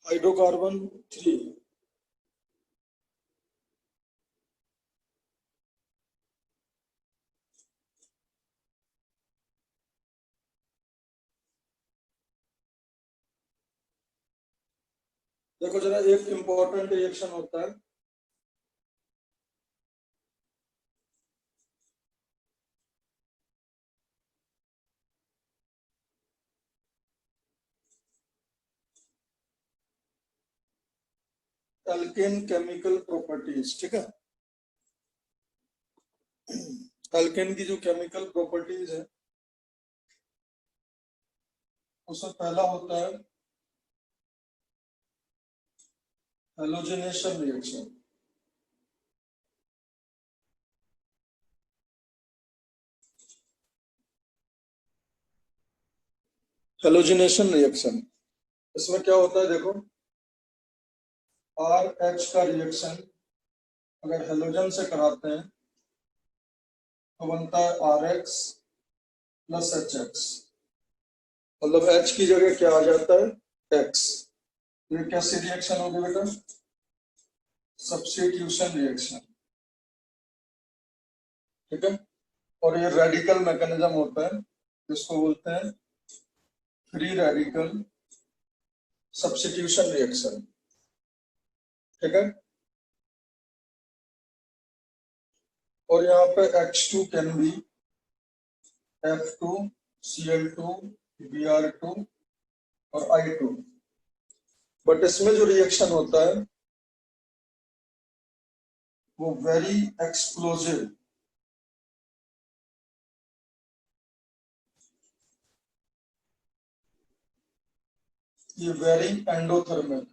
Hydrocarbon 3। देखो जरा, एक इंपॉर्टेंट रिएक्शन होता है एल्केन केमिकल प्रॉपर्टीज। ठीक है, एल्केन की जो केमिकल प्रॉपर्टीज है उसमें पहला होता है हेलोजिनेशन रिएक्शन। हेलोजिनेशन रिएक्शन, इसमें क्या होता है देखो, आर एच का रिएक्शन अगर हेलोजन से कराते हैं तो बनता है R X plus H X, मतलब एच की जगह क्या आ जाता है एक्स। ये कैसी रिएक्शन होगी बेटा? Substitution reaction. ठीक है, और ये रेडिकल मैकेनिज्म होता है जिसको बोलते हैं फ्री रेडिकल सब्स्टिट्यूशन रिएक्शन। ठीक है, और यहाँ पे H2 can be F2 Cl2 Br2 और I2, बट इसमें जो रिएक्शन होता है वो वेरी एक्सप्लोजिव, ये वेरी एंडोथर्मिक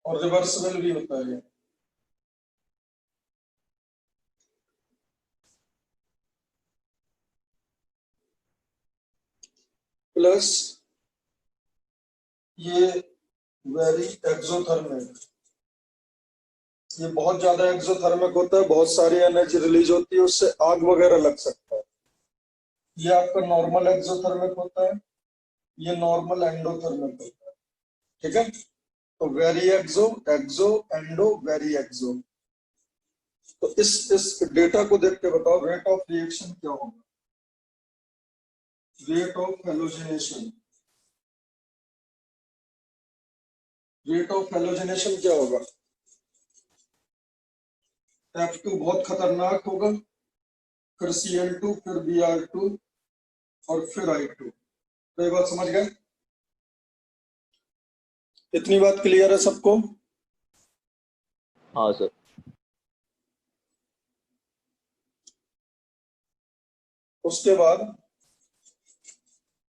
और रिवर्सिबल भी होता है। प्लस ये वेरी एक्सोथर्मिक, ये बहुत ज्यादा एक्सोथर्मिक होता है, बहुत सारी एनर्जी रिलीज होती है, उससे आग वगैरह लग सकता है। ये आपका नॉर्मल एक्सोथर्मिक होता है, ये नॉर्मल एंडोथर्मिक होता है। ठीक है, तो वेरी एक्सो, एक्सो, एंडो, वेरी एक्सो। तो इस डेटा को देख के बताओ रेट ऑफ रिएक्शन क्या होगा? Rate of halogenation, rate of halogenation क्या होगा? F2 बहुत खतरनाक होगा, फिर Cl2, फिर Br2 और फिर I2। तो ये बात समझ गए? इतनी बात क्लियर है सबको? हाँ सर। उसके बाद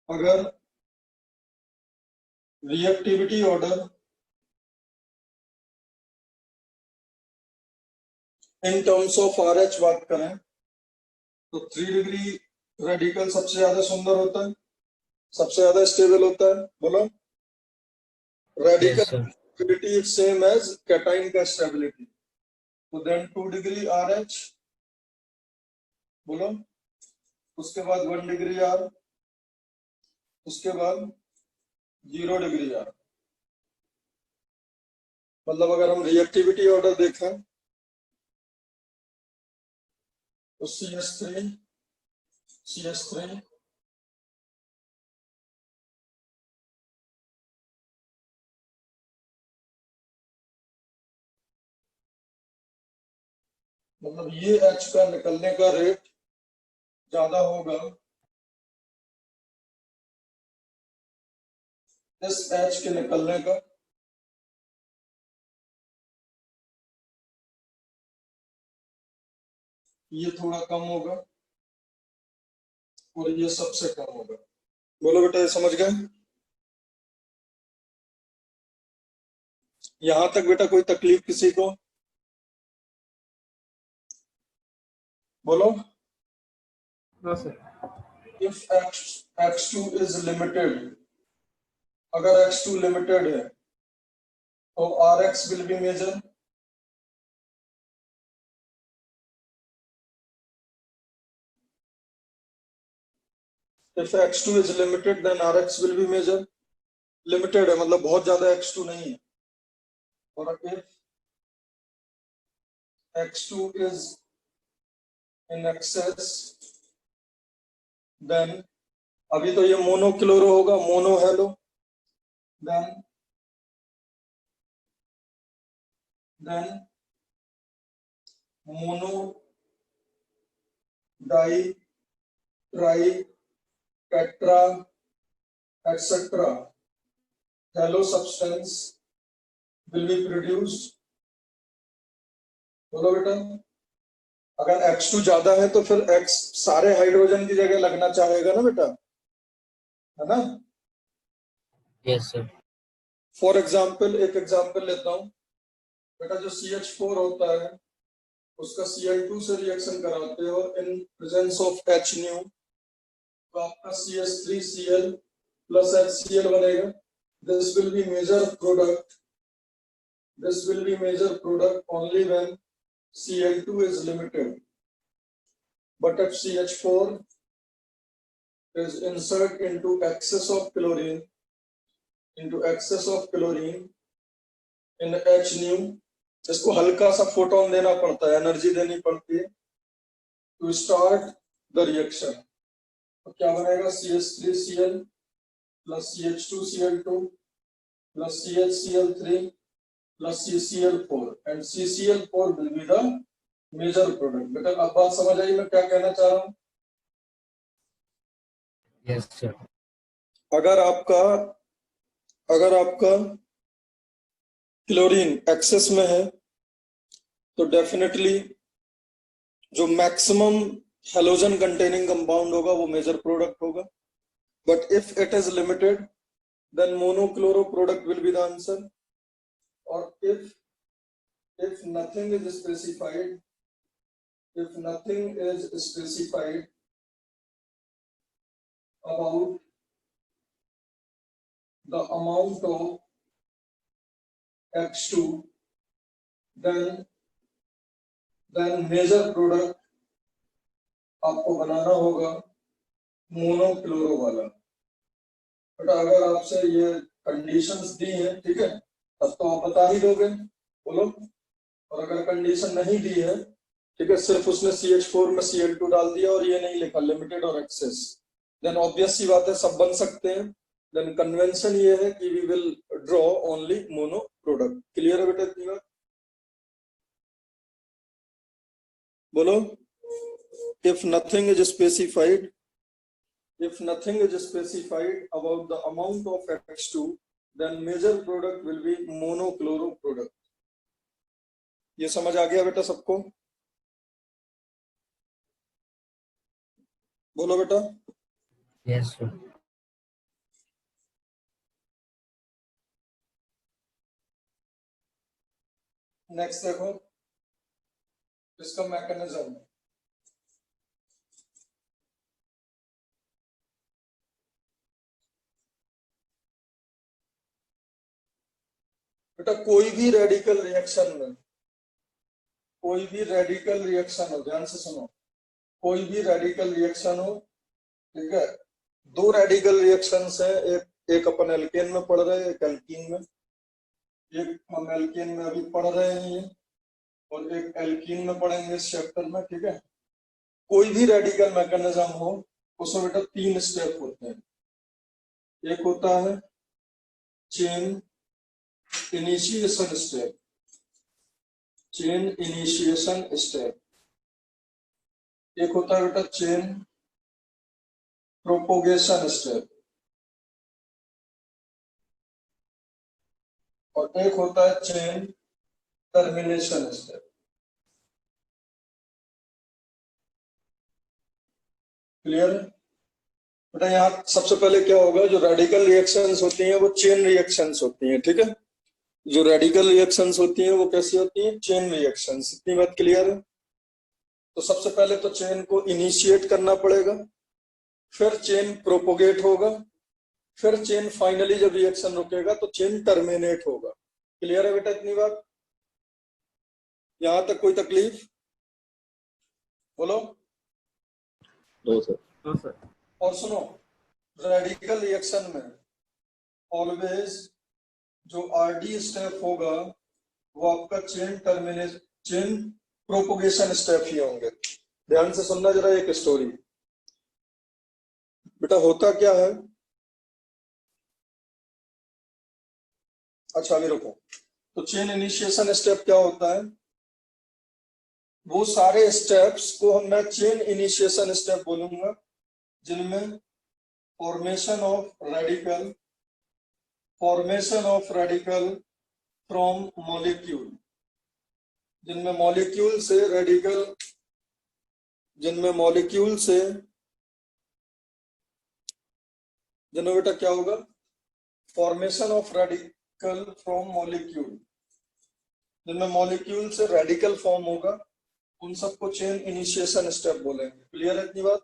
अगर reactivity order in terms of RH बात करें तो 3 डिग्री रेडिकल सबसे ज्यादा सुंदर होता है, सबसे ज्यादा स्टेबल होता है। बोलो, radical stability is same as cation का स्टेबिलिटी, तो देन 2 डिग्री RH। बोलो, उसके बाद 1 डिग्री R, उसके बाद 0 डिग्री R। मतलब अगर हम रिएक्टिविटी ऑर्डर देखें तो CH3 CH3 मतलब ये H का निकलने का रेट ज्यादा होगा इस H के निकलने का, ये थोड़ा कम होगा और ये सबसे कम होगा। बोलो बेटा, ये समझ गए? यहां तक बेटा कोई तकलीफ किसी को? बोलो। इफ X2 इज लिमिटेड, अगर X2 लिमिटेड है तो RX will be major. If X2 is limited, then Rx will be major. Limited है मतलब बहुत ज्यादा X2 नहीं है. और if X2 is in excess, then अभी तो ये मोनो क्लोरो होगा, mono hello, then mono di tri tetra etc. Hello substance will be produced. बोलो बेटा, अगर X2 ज्यादा है तो फिर X सारे हाइड्रोजन की जगह लगना चाहेगा ना बेटा, है ना? Yes sir. फॉर एग्जाम्पल एक एग्जाम्पल लेता हूं बेटा, जो CH4 होता है उसका Cl2 से रिएक्शन कराते हो in presence of H nu, तो आपका CH3Cl प्लस HCl बनेगा. This will be major product, this will be major product only when Cl2 is limited. But if CH4 is insert into excess of chlorine in H nu, इसको हल्का सा photon देना पड़ता है, energy देनी पड़ती है to start the reaction. तो क्या बनेगा? CH3Cl plus CH2Cl2 plus CHCl3 plus CCl4 and CCl4 will be the major product. बेटा अब बात समझ आई मैं क्या कहना चाह रहा हूँ? Yes sir. अगर आपका क्लोरीन एक्सेस में है तो डेफिनेटली जो मैक्सिमम हेलोजन कंटेनिंग कंपाउंड होगा वो मेजर प्रोडक्ट होगा. But if it is limited then monochloro product will be the answer. और if nothing is specified about the amount of X2, then major product आपको बनाना होगा monochloro वाला. But अगर आपसे ये कंडीशंस दी हैं, ठीक है, तब तो आप बता ही दोगे, बोलो. और अगर कंडीशन नहीं दी है, ठीक है, सिर्फ उसने CH4 में Cl2 डाल दिया और ये नहीं लिखा लिमिटेड और एक्सेस, देन ऑब्वियस सी बात है सब बन सकते हैं. देन कन्वेंशन ये है कि we will draw only mono product. Clear है बेटा इतनी बात? बोलो. If nothing is specified about the amount of X2, then major product will be monochloro product. ये समझ आ गया बेटा सबको? बोलो बेटा. Yes sir. नेक्स्ट देखो इसका मैकेनिज्म. बेटा कोई भी रेडिकल रिएक्शन हो, ध्यान से सुनो, कोई भी रेडिकल रिएक्शन हो, ठीक है, दो रेडिकल रिएक्शंस है, एक अपन एल्केन में पढ़ रहे हैं, एक एल्कीन में. एक हम एल्केन में अभी पढ़ रहे हैं और एक एल्कीन में पढ़ेंगे इस चैप्टर में, ठीक है. कोई भी रेडिकल मैकेनिज्म हो उसमें बेटा 3 स्टेप होते हैं. एक होता है चेन इनिशिएशन स्टेप, एक होता है बेटा चेन प्रोपोगेशन स्टेप, और एक होता है चेन टर्मिनेशन स्टेप. क्लियर है बेटा? यहाँ सबसे पहले क्या होगा, जो रेडिकल रिएक्शंस होती हैं वो चेन रिएक्शंस होती हैं, ठीक है. जो रेडिकल रिएक्शंस होती हैं वो कैसी होती हैं? Chain reactions. इतनी बात क्लियर है? तो सबसे पहले तो चेन को इनिशिएट करना पड़ेगा, फिर चेन प्रोपोगेट होगा, फिर चेन फाइनली जब रिएक्शन रुकेगा तो चेन टर्मिनेट होगा. क्लियर है बेटा इतनी बात? यहां तक कोई तकलीफ? बोलो. No sir. और सुनो, रेडिकल रिएक्शन में ऑलवेज जो आरडी स्टेप होगा वो आपका चेन प्रोपोगेशन स्टेप ही होंगे। ध्यान से सुनना जरा एक स्टोरी। बेटा होता क्या है, अच्छा अभी रुको। तो चेन इनिशिएशन स्टेप क्या होता है, वो सारे स्टेप्स को हम मैं चेन इनिशिएशन स्टेप बोलूंगा जिनमें formation of radical from molecule, जिनमें मॉलिक्यूल से जिनमें बेटा क्या होगा, formation of radical from molecule, जिनमें मॉलिक्यूल से रेडिकल फॉर्म होगा, उन सबको चेन इनिशिएशन स्टेप बोलेंगे। क्लियर है इतनी बात?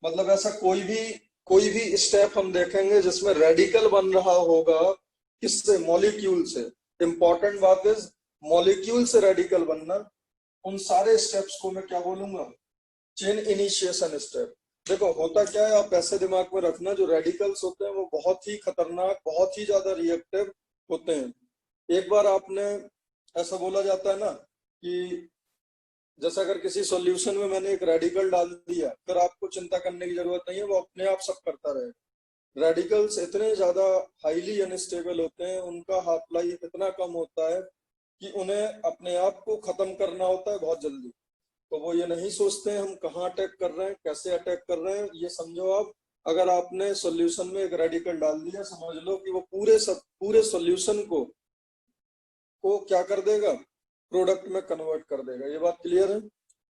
मतलब ऐसा कोई भी स्टेप हम देखेंगे जिसमें रेडिकल बन रहा होगा, किससे, मॉलिक्यूल से। इंपॉर्टेंट बात इज मॉलिक्यूल से रेडिकल बनना, उन सारे स्टेप्स को मैं क्या बोलूंगा, चेन इनिशिएशन स्टेप। देखो होता क्या है, आप ऐसे दिमाग में रखना, जो रेडिकल्स होते हैं वो बहुत ही खतरनाक, बहुत ही ज्यादा रिएक्टिव होते हैं। एक बार आपने, ऐसा बोला जाता है ना कि जैसा अगर किसी सॉल्यूशन में मैंने एक रेडिकल डाल दिया, फिर आपको चिंता करने की जरूरत नहीं है, वो अपने आप सब करता रहेगा। रेडिकल्स इतने ज्यादा हाईली अनस्टेबल होते हैं, उनका हाफ लाइफ इतना कम होता है कि उन्हें अपने आप को खत्म करना होता है बहुत जल्दी। तो वो ये नहीं सोचते हैं हम कहाँ अटैक कर रहे हैं, कैसे अटैक कर रहे हैं। ये समझो आप, अगर आपने सॉल्यूशन में एक रेडिकल डाल दिया, समझ लो कि वो पूरे सॉल्यूशन को क्या कर देगा, प्रोडक्ट में कन्वर्ट कर देगा। ये बात क्लियर है?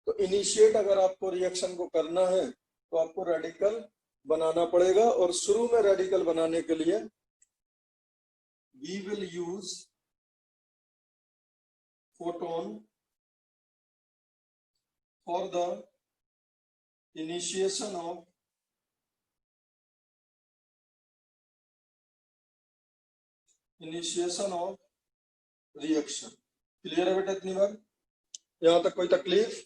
तो इनिशिएट अगर आपको रिएक्शन को करना है तो आपको रेडिकल बनाना पड़ेगा, और शुरू में रेडिकल बनाने के लिए we will use photon for the initiation of reaction. Clear है बेटा इतनी बार? यहां तक कोई तकलीफ?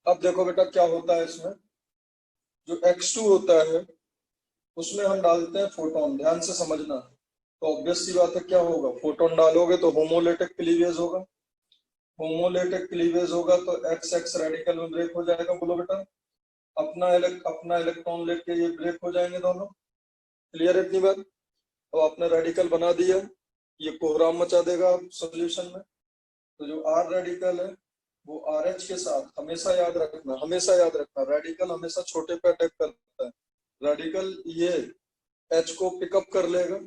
अब देखो बेटा क्या होता है इसमें, जो X2 होता है उसमें हम डालते हैं फोटोन। ध्यान से समझना। तो ऑब्वियस सी बात है, क्या होगा, फोटोन डालोगे तो होमोलेटिक क्लीवेज होगा। होमोलेटिक क्लीवेज होगा तो एक्स एक्स रेडिकल में ब्रेक हो जाएगा। बोलो बेटा, अपना इलेक्ट्रॉन लेके ये ब्रेक हो जाएंगे दोनों। क्लियर है इतनी बात? तो आपने रेडिकल बना दिया, ये कोहराम मचा देगा सॉल्यूशन में। तो जो आर रेडिकल है वो आर एच के साथ, हमेशा याद रखना रेडिकल हमेशा छोटे पे अटैक करता है। रेडिकल ये एच को पिकअप कर लेगा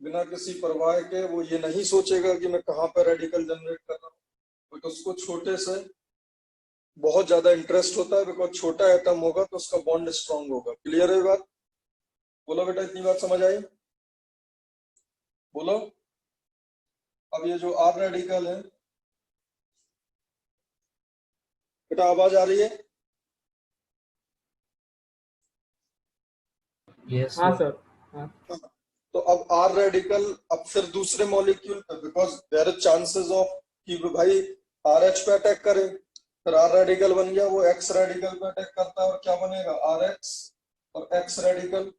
बिना किसी परवाह के। वो ये नहीं सोचेगा कि मैं कहाँ पे रेडिकल जनरेट कर रहा हूँ, बट उसको छोटे से बहुत ज्यादा इंटरेस्ट होता है, बिकॉज छोटा एटम होगा तो उसका बॉन्ड स्ट्रांग होगा। क्लियर है बात? बोलो बेटा इतनी बात समझ आई? बोलो। अब ये जो आर रेडिकल है, बेटा आवाज आ रही है? Yes, हाँ sir. सर। हाँ तो अब आर रेडिकल, अब फिर दूसरे मॉलिक्यूल पे, because there is chances of कि भाई आर एच पे अटैक करे, फिर आर रेडिकल बन गया, वो एक्स रेडिकल पे अटैक करता है और क्या बनेगा, आर एक्स और एक्स रेडिकल।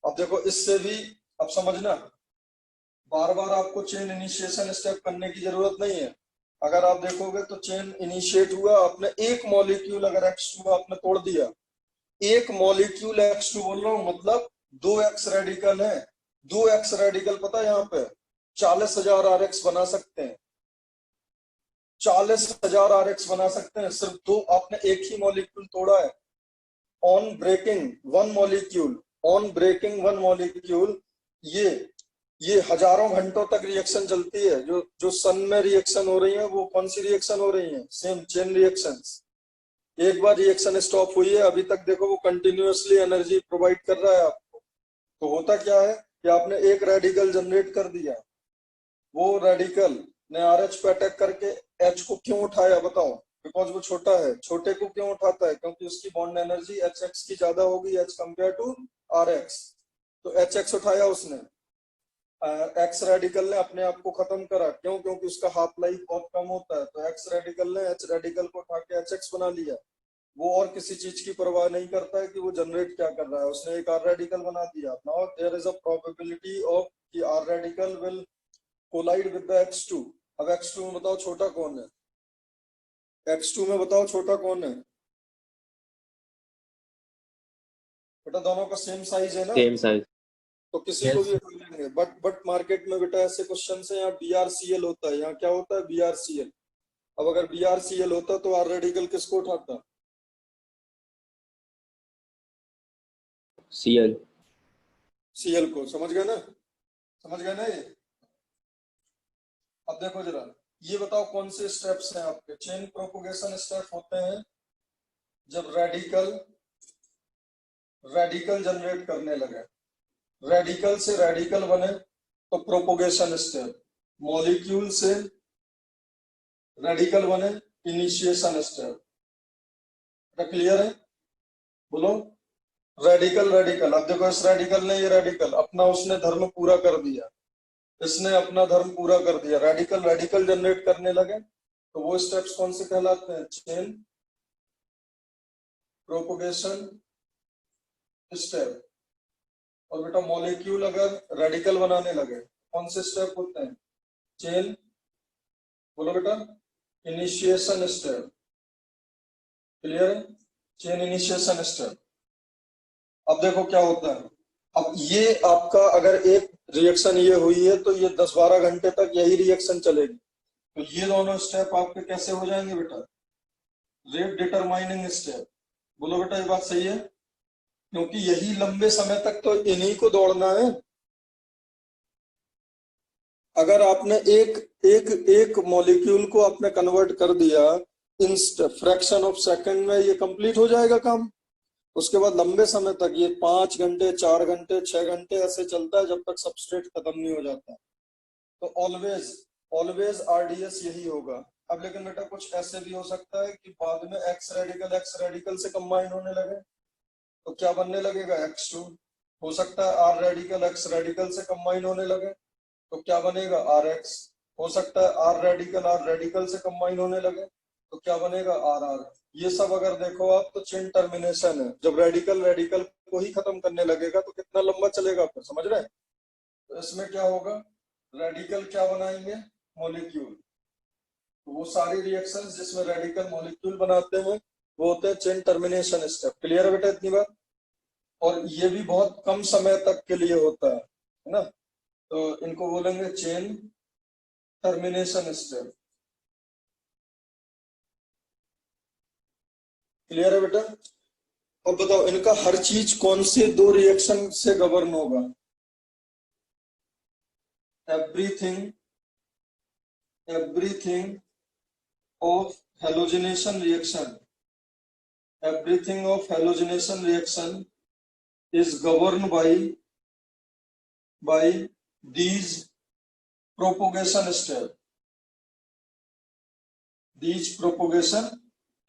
अब देखो इससे भी, अब समझना, बार बार आपको चेन इनिशिएशन स्टेप करने की जरूरत नहीं है। अगर आप देखोगे तो चेन इनिशिएट हुआ, आपने एक मॉलिक्यूल अगर X2 आपने तोड़ दिया, एक मॉलिक्यूल X2 बोल रहा हूं, मतलब 2x रेडिकल है। 2x रेडिकल पता है यहाँ पे 40,000 RX बना सकते हैं। 40,000 RX बना सकते हैं, सिर्फ दो, आपने एक ही मॉलिक्यूल तोड़ा है। ऑन ब्रेकिंग वन मॉलिक्यूल, ये हजारों घंटों तक रिएक्शन चलती है। जो सन में रिएक्शन हो रही है, वो कौन सी रिएक्शन हो रही है, सेम चेन रिएक्शंस। एक बार रिएक्शन स्टॉप हुई है, अभी तक देखो वो कंटिन्यूअसली एनर्जी प्रोवाइड कर रहा है आपको। तो होता क्या है कि आपने एक रेडिकल जनरेट कर दिया, वो रेडिकल ने आरएच पे अटैक करके एच को क्यों उठाया बताओ? बिकॉज वो छोटा है। छोटे को क्यों उठाता है? क्योंकि उसकी बॉन्ड एनर्जी एच एक्स की ज्यादा होगी H compare to R X. तो एच एक्स उठाया उसने, एक्स रेडिकल ने अपने आप को खत्म करा। क्यों? क्योंकि उसका हाफ लाइफ बहुत कम होता है। तो एक्स रेडिकल ने एच रेडिकल को उठा के एच एक्स बना लिया। वो और किसी चीज की परवाह नहीं करता है कि वो जनरेट क्या कर रहा है, उसने एक आर रेडिकल बना दिया। Now there is a probability of कि R radical will collide with the X2। अब X2 में बताओ छोटा कौन है, X2 में बताओ छोटा कौन है बेटा, दोनों का सेम साइज है ना, सेम साइज। तो किसी Yes, को भी हटा लेंगे। बट मार्केट में बेटा ऐसे क्वेश्चन है, यहाँ BRCL होता है, यहाँ क्या होता है BRCL। अब अगर BRCL होता तो आर रेडिकल किसको उठाता, Cl। Cl को। समझ गए ना, समझ गए ना ये। अब देखो जरा, ये बताओ कौन से स्टेप्स हैं आपके। चेन प्रोपोगेशन स्टेप होते हैं जब रेडिकल जनरेट करने लगे, रेडिकल से रेडिकल बने तो प्रोपोगेशन स्टेप, मॉलिक्यूल से रेडिकल बने इनिशिएशन स्टेप। क्लियर है, बोलो। रेडिकल रेडिकल, अब देखो इस रेडिकल ने ये रेडिकल अपना उसने धर्म पूरा कर दिया, इसने अपना धर्म पूरा कर दिया, रेडिकल रेडिकल जनरेट करने लगे, तो वो स्टेप्स कौन से कहलाते हैं, चेन प्रोपोगेशन स्टेप। और बेटा मॉलिक्यूल अगर रेडिकल बनाने लगे कौन से स्टेप होते हैं, चेन, बोलो बेटा, इनिशिएशन स्टेप। क्लियर है, चेन इनिशिएशन स्टेप। अब देखो क्या होता है, अब ये आपका अगर एक रिएक्शन ये हुई है तो ये 10-12 घंटे तक यही रिएक्शन चलेगी, तो ये दोनों स्टेप आपके कैसे हो जाएंगे बेटा, रेट डिटरमाइनिंग स्टेप। बोलो बेटा ये बात सही है, क्योंकि यही लंबे समय तक तो इन्हीं को दौड़ना है। अगर आपने एक मॉलिक्यूल को आपने कन्वर्ट कर दिया इन फ्रैक्शन ऑफ सेकंड में, ये कंप्लीट हो जाएगा काम। उसके बाद लंबे समय तक ये 5 घंटे 4 घंटे 6 घंटे ऐसे चलता है जब तक सबस्ट्रेट खत्म नहीं हो जाता। तो ऑलवेज आरडीएस यही होगा। अब लेकिन बेटा कुछ ऐसे भी हो सकता है कि बाद में एक्स रेडिकल से कंबाइन होने लगे, तो क्या बनने लगेगा, X2। हो सकता है आर रेडिकल एक्स रेडिकल से कंबाइन होने लगे, तो क्या बनेगा, RX। हो सकता है आर रेडिकल से कंबाइन होने लगे, तो क्या बनेगा, RR। ये सब अगर देखो आप तो चेन टर्मिनेशन है, जब रेडिकल को ही खत्म करने लगेगा तो कितना लंबा चलेगा, फिर समझ रहे हैं। तो इसमें क्या होगा, रेडिकल क्या बनाएंगे, मॉलिक्यूल। तो वो सारी रिएक्शंस जिसमें रेडिकल मॉलिक्यूल बनाते हैं वो होते हैं चेन टर्मिनेशन स्टेप। क्लियर है बेटा इतनी बात। और ये भी बहुत कम समय तक के लिए होता है ना, तो इनको बोलेंगे चेन टर्मिनेशन स्टेप। क्लियर है बेटा। अब बताओ इनका हर चीज कौन से 2 रिएक्शन से गवर्न होगा, everything of halogenation reaction, everything of halogenation reaction is governed by these propagation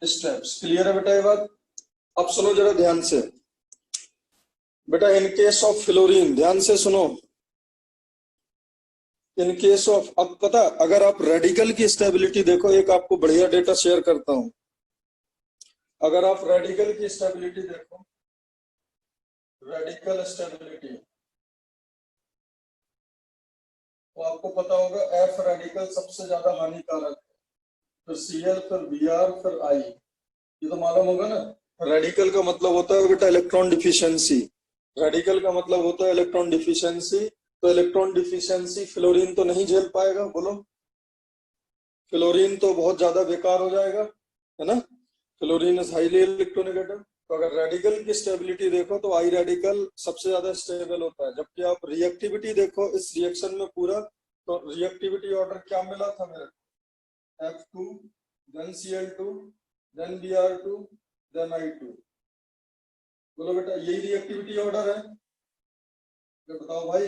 steps। Clear है बेटा ये बात। अब सुनो जरा ध्यान से बेटा, इन केस ऑफ फ्लोरीन, ध्यान से सुनो, इन केस ऑफ, अब पता अगर आप रेडिकल की स्टेबिलिटी देखो, एक आपको बढ़िया डेटा शेयर करता हूं। अगर आप रेडिकल की स्टेबिलिटी देखो, रेडिकल स्टेबिलिटी, तो आपको पता होगा एफ रेडिकल सबसे ज्यादा हानिकारक है, फिर Cl, फिर Br, फिर I। ये तो मालूम होगा ना। रेडिकल का मतलब होता है बेटा इलेक्ट्रॉन डिफिशियंसी, रेडिकल का मतलब होता है इलेक्ट्रॉन डिफिशियंसी। तो इलेक्ट्रॉन डिफिशियंसी फ्लोरीन तो नहीं झेल पाएगा, बोलो, फ्लोरीन तो बहुत ज्यादा बेकार हो जाएगा, है ना। Fluorine is highly electronegative. तो अगर रेडिकल की स्टेबिलिटी देखो तो आई रेडिकल सबसे ज्यादा स्टेबल होता है। जबकि आप रिएक्टिविटी देखो इस रिएक्शन में पूरा, तो रिएक्टिविटी ऑर्डर क्या मिला था मेरे को, F2, then Cl2, then Br2, then I2। बोलो बेटा यही रिएक्टिविटी ऑर्डर है, तो बताओ भाई।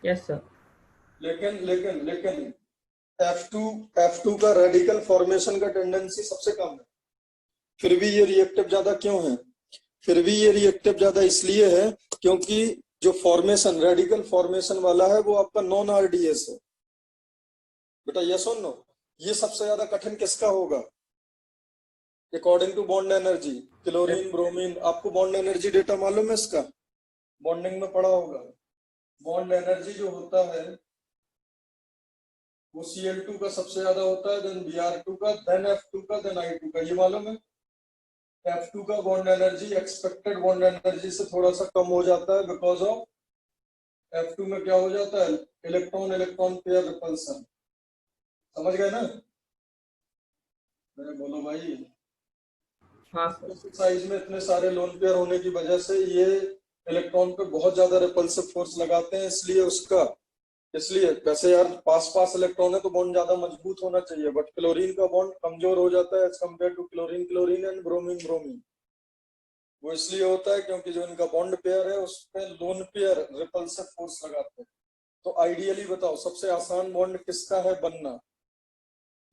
yes sir, लेकिन F2 का रेडिकल फॉर्मेशन का टेंडेंसी सबसे कम है, फिर भी ये रिएक्टिव ज्यादा क्यों है, फिर भी ये रिएक्टिव ज्यादा इसलिए है क्योंकि जो फॉर्मेशन रेडिकल फॉर्मेशन वाला है वो आपका नॉन आरडीएस है बेटा, यस और नो। ये सबसे ज्यादा कठिन किसका होगा, according to bond energy, chlorine bromine, आपको बॉन्ड एनर्जी डेटा मालूम है इसका, बॉन्डिंग में पढ़ा होगा। बॉन्ड एनर्जी जो होता है वो Cl2 का सबसे ज्यादा होता है, देन Br2 का, देन F2 का, देन I2 का, ये मालूम है। F2 का bond energy expected bond energy से थोड़ा सा कम हो जाता है, बिकॉज ऑफ F2 में क्या हो जाता है, इलेक्ट्रॉन इलेक्ट्रॉन पेयर रिपल्सन। समझ गए ना? अरे बोलो भाई। हाँ सर। साइज में इतने सारे लोन पेयर होने की वजह से ये इलेक्ट्रॉन पे बहुत ज्यादा रिपल्सिव फोर्स लगाते हैं, इसलिए उसका, इसलिए वैसे यार पास पास इलेक्ट्रॉन है तो बॉन्ड ज्यादा मजबूत होना चाहिए, बट क्लोरीन का बॉन्ड कमजोर हो जाता है as compare to chlorine chlorine and bromine bromine. वो इसलिए होता है क्योंकि जो इनका बॉन्ड पेयर है उस पे लोन पेयर रिपल्सिव फोर्स लगाते हैं। तो आइडियली बताओ सबसे आसान बॉन्ड किसका है बनना,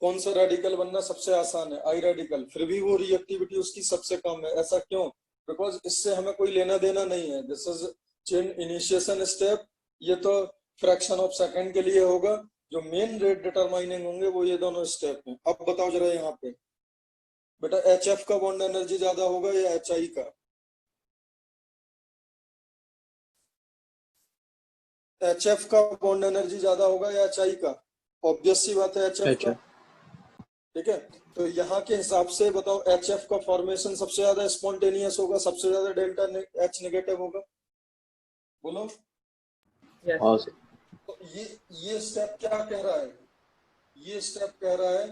कौन सा रेडिकल बनना सबसे आसान है, आई रेडिकल, फिर भी वो रिएक्टिविटी उसकी सबसे कम है। ऐसा क्यों? बिकॉज इससे हमें कोई लेना देना नहीं है, this is chain initiation step, ये तो फ्रैक्शन ऑफ सेकंड के लिए होगा, जो मेन रेट डिटरमाइनिंग होंगे वो ये दोनों स्टेप हैं। अब बताओ जरा यहाँ पे बेटा, HF का बॉन्ड एनर्जी ज्यादा होगा या HI का? HF का बॉन्ड एनर्जी ज्यादा होगा या HI का? ऑब्वियस सी बात है HF का, ठीक है। तो यहाँ के हिसाब से बताओ HF का फॉर्मेशन सबसे ज्यादा स्पॉन्टेनियस होगा, सबसे ज्यादा डेल्टा H नेगेटिव होगा, बोलो। यस हाँ सर। तो ये स्टेप क्या कह रहा है, ये स्टेप कह रहा है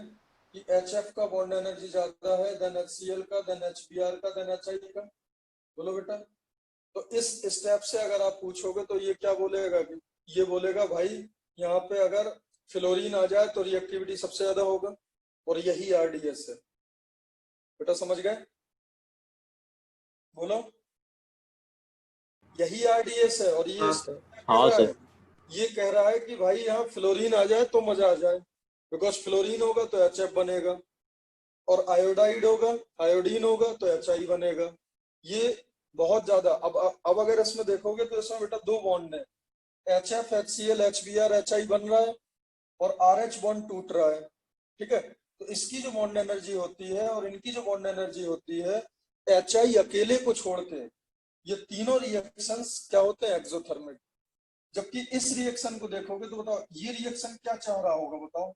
कि HF का बॉन्ड एनर्जी ज्यादा है देन HCl का, देन HBr का, देन HI का, बोलो बेटा। तो इस स्टेप से अगर आप पूछोगे तो ये क्या बोलेगा, कि ये बोलेगा भाई यहाँ पे अगर फ्लोरीन आ जाए तो रिएक्टिविटी सबसे ज्यादा होगा, और यही RDS है बेटा, समझ गए? बोलो, यही RDS है। और ये हाँ step सर। क्या कह हाँ रहा सर। है, ये कह रहा है कि भाई यहाँ फ्लोरीन आ जाए तो मजा आ जाए, बिकॉज फ्लोरीन होगा तो HF बनेगा, और आयोडाइड होगा, आयोडीन होगा तो HI बनेगा। ये बहुत ज्यादा, अब अगर इसमें देखोगे तो इसमें बेटा दो बॉन्ड है, HF HCl HBr HI बन रहा है, और RH बॉन्ड टूट रहा है, ठीक है। तो इसकी जो बॉन्ड एनर्जी होती है और इनकी जो बॉन्ड एनर्जी होती है, HI अकेले को छोड़ के ये तीनों रिएक्शंस क्या होते हैं, एक्सोथर्मिक। जबकि इस रिएक्शन को देखोगे तो बताओ ये रिएक्शन क्या चाह रहा होगा, बताओ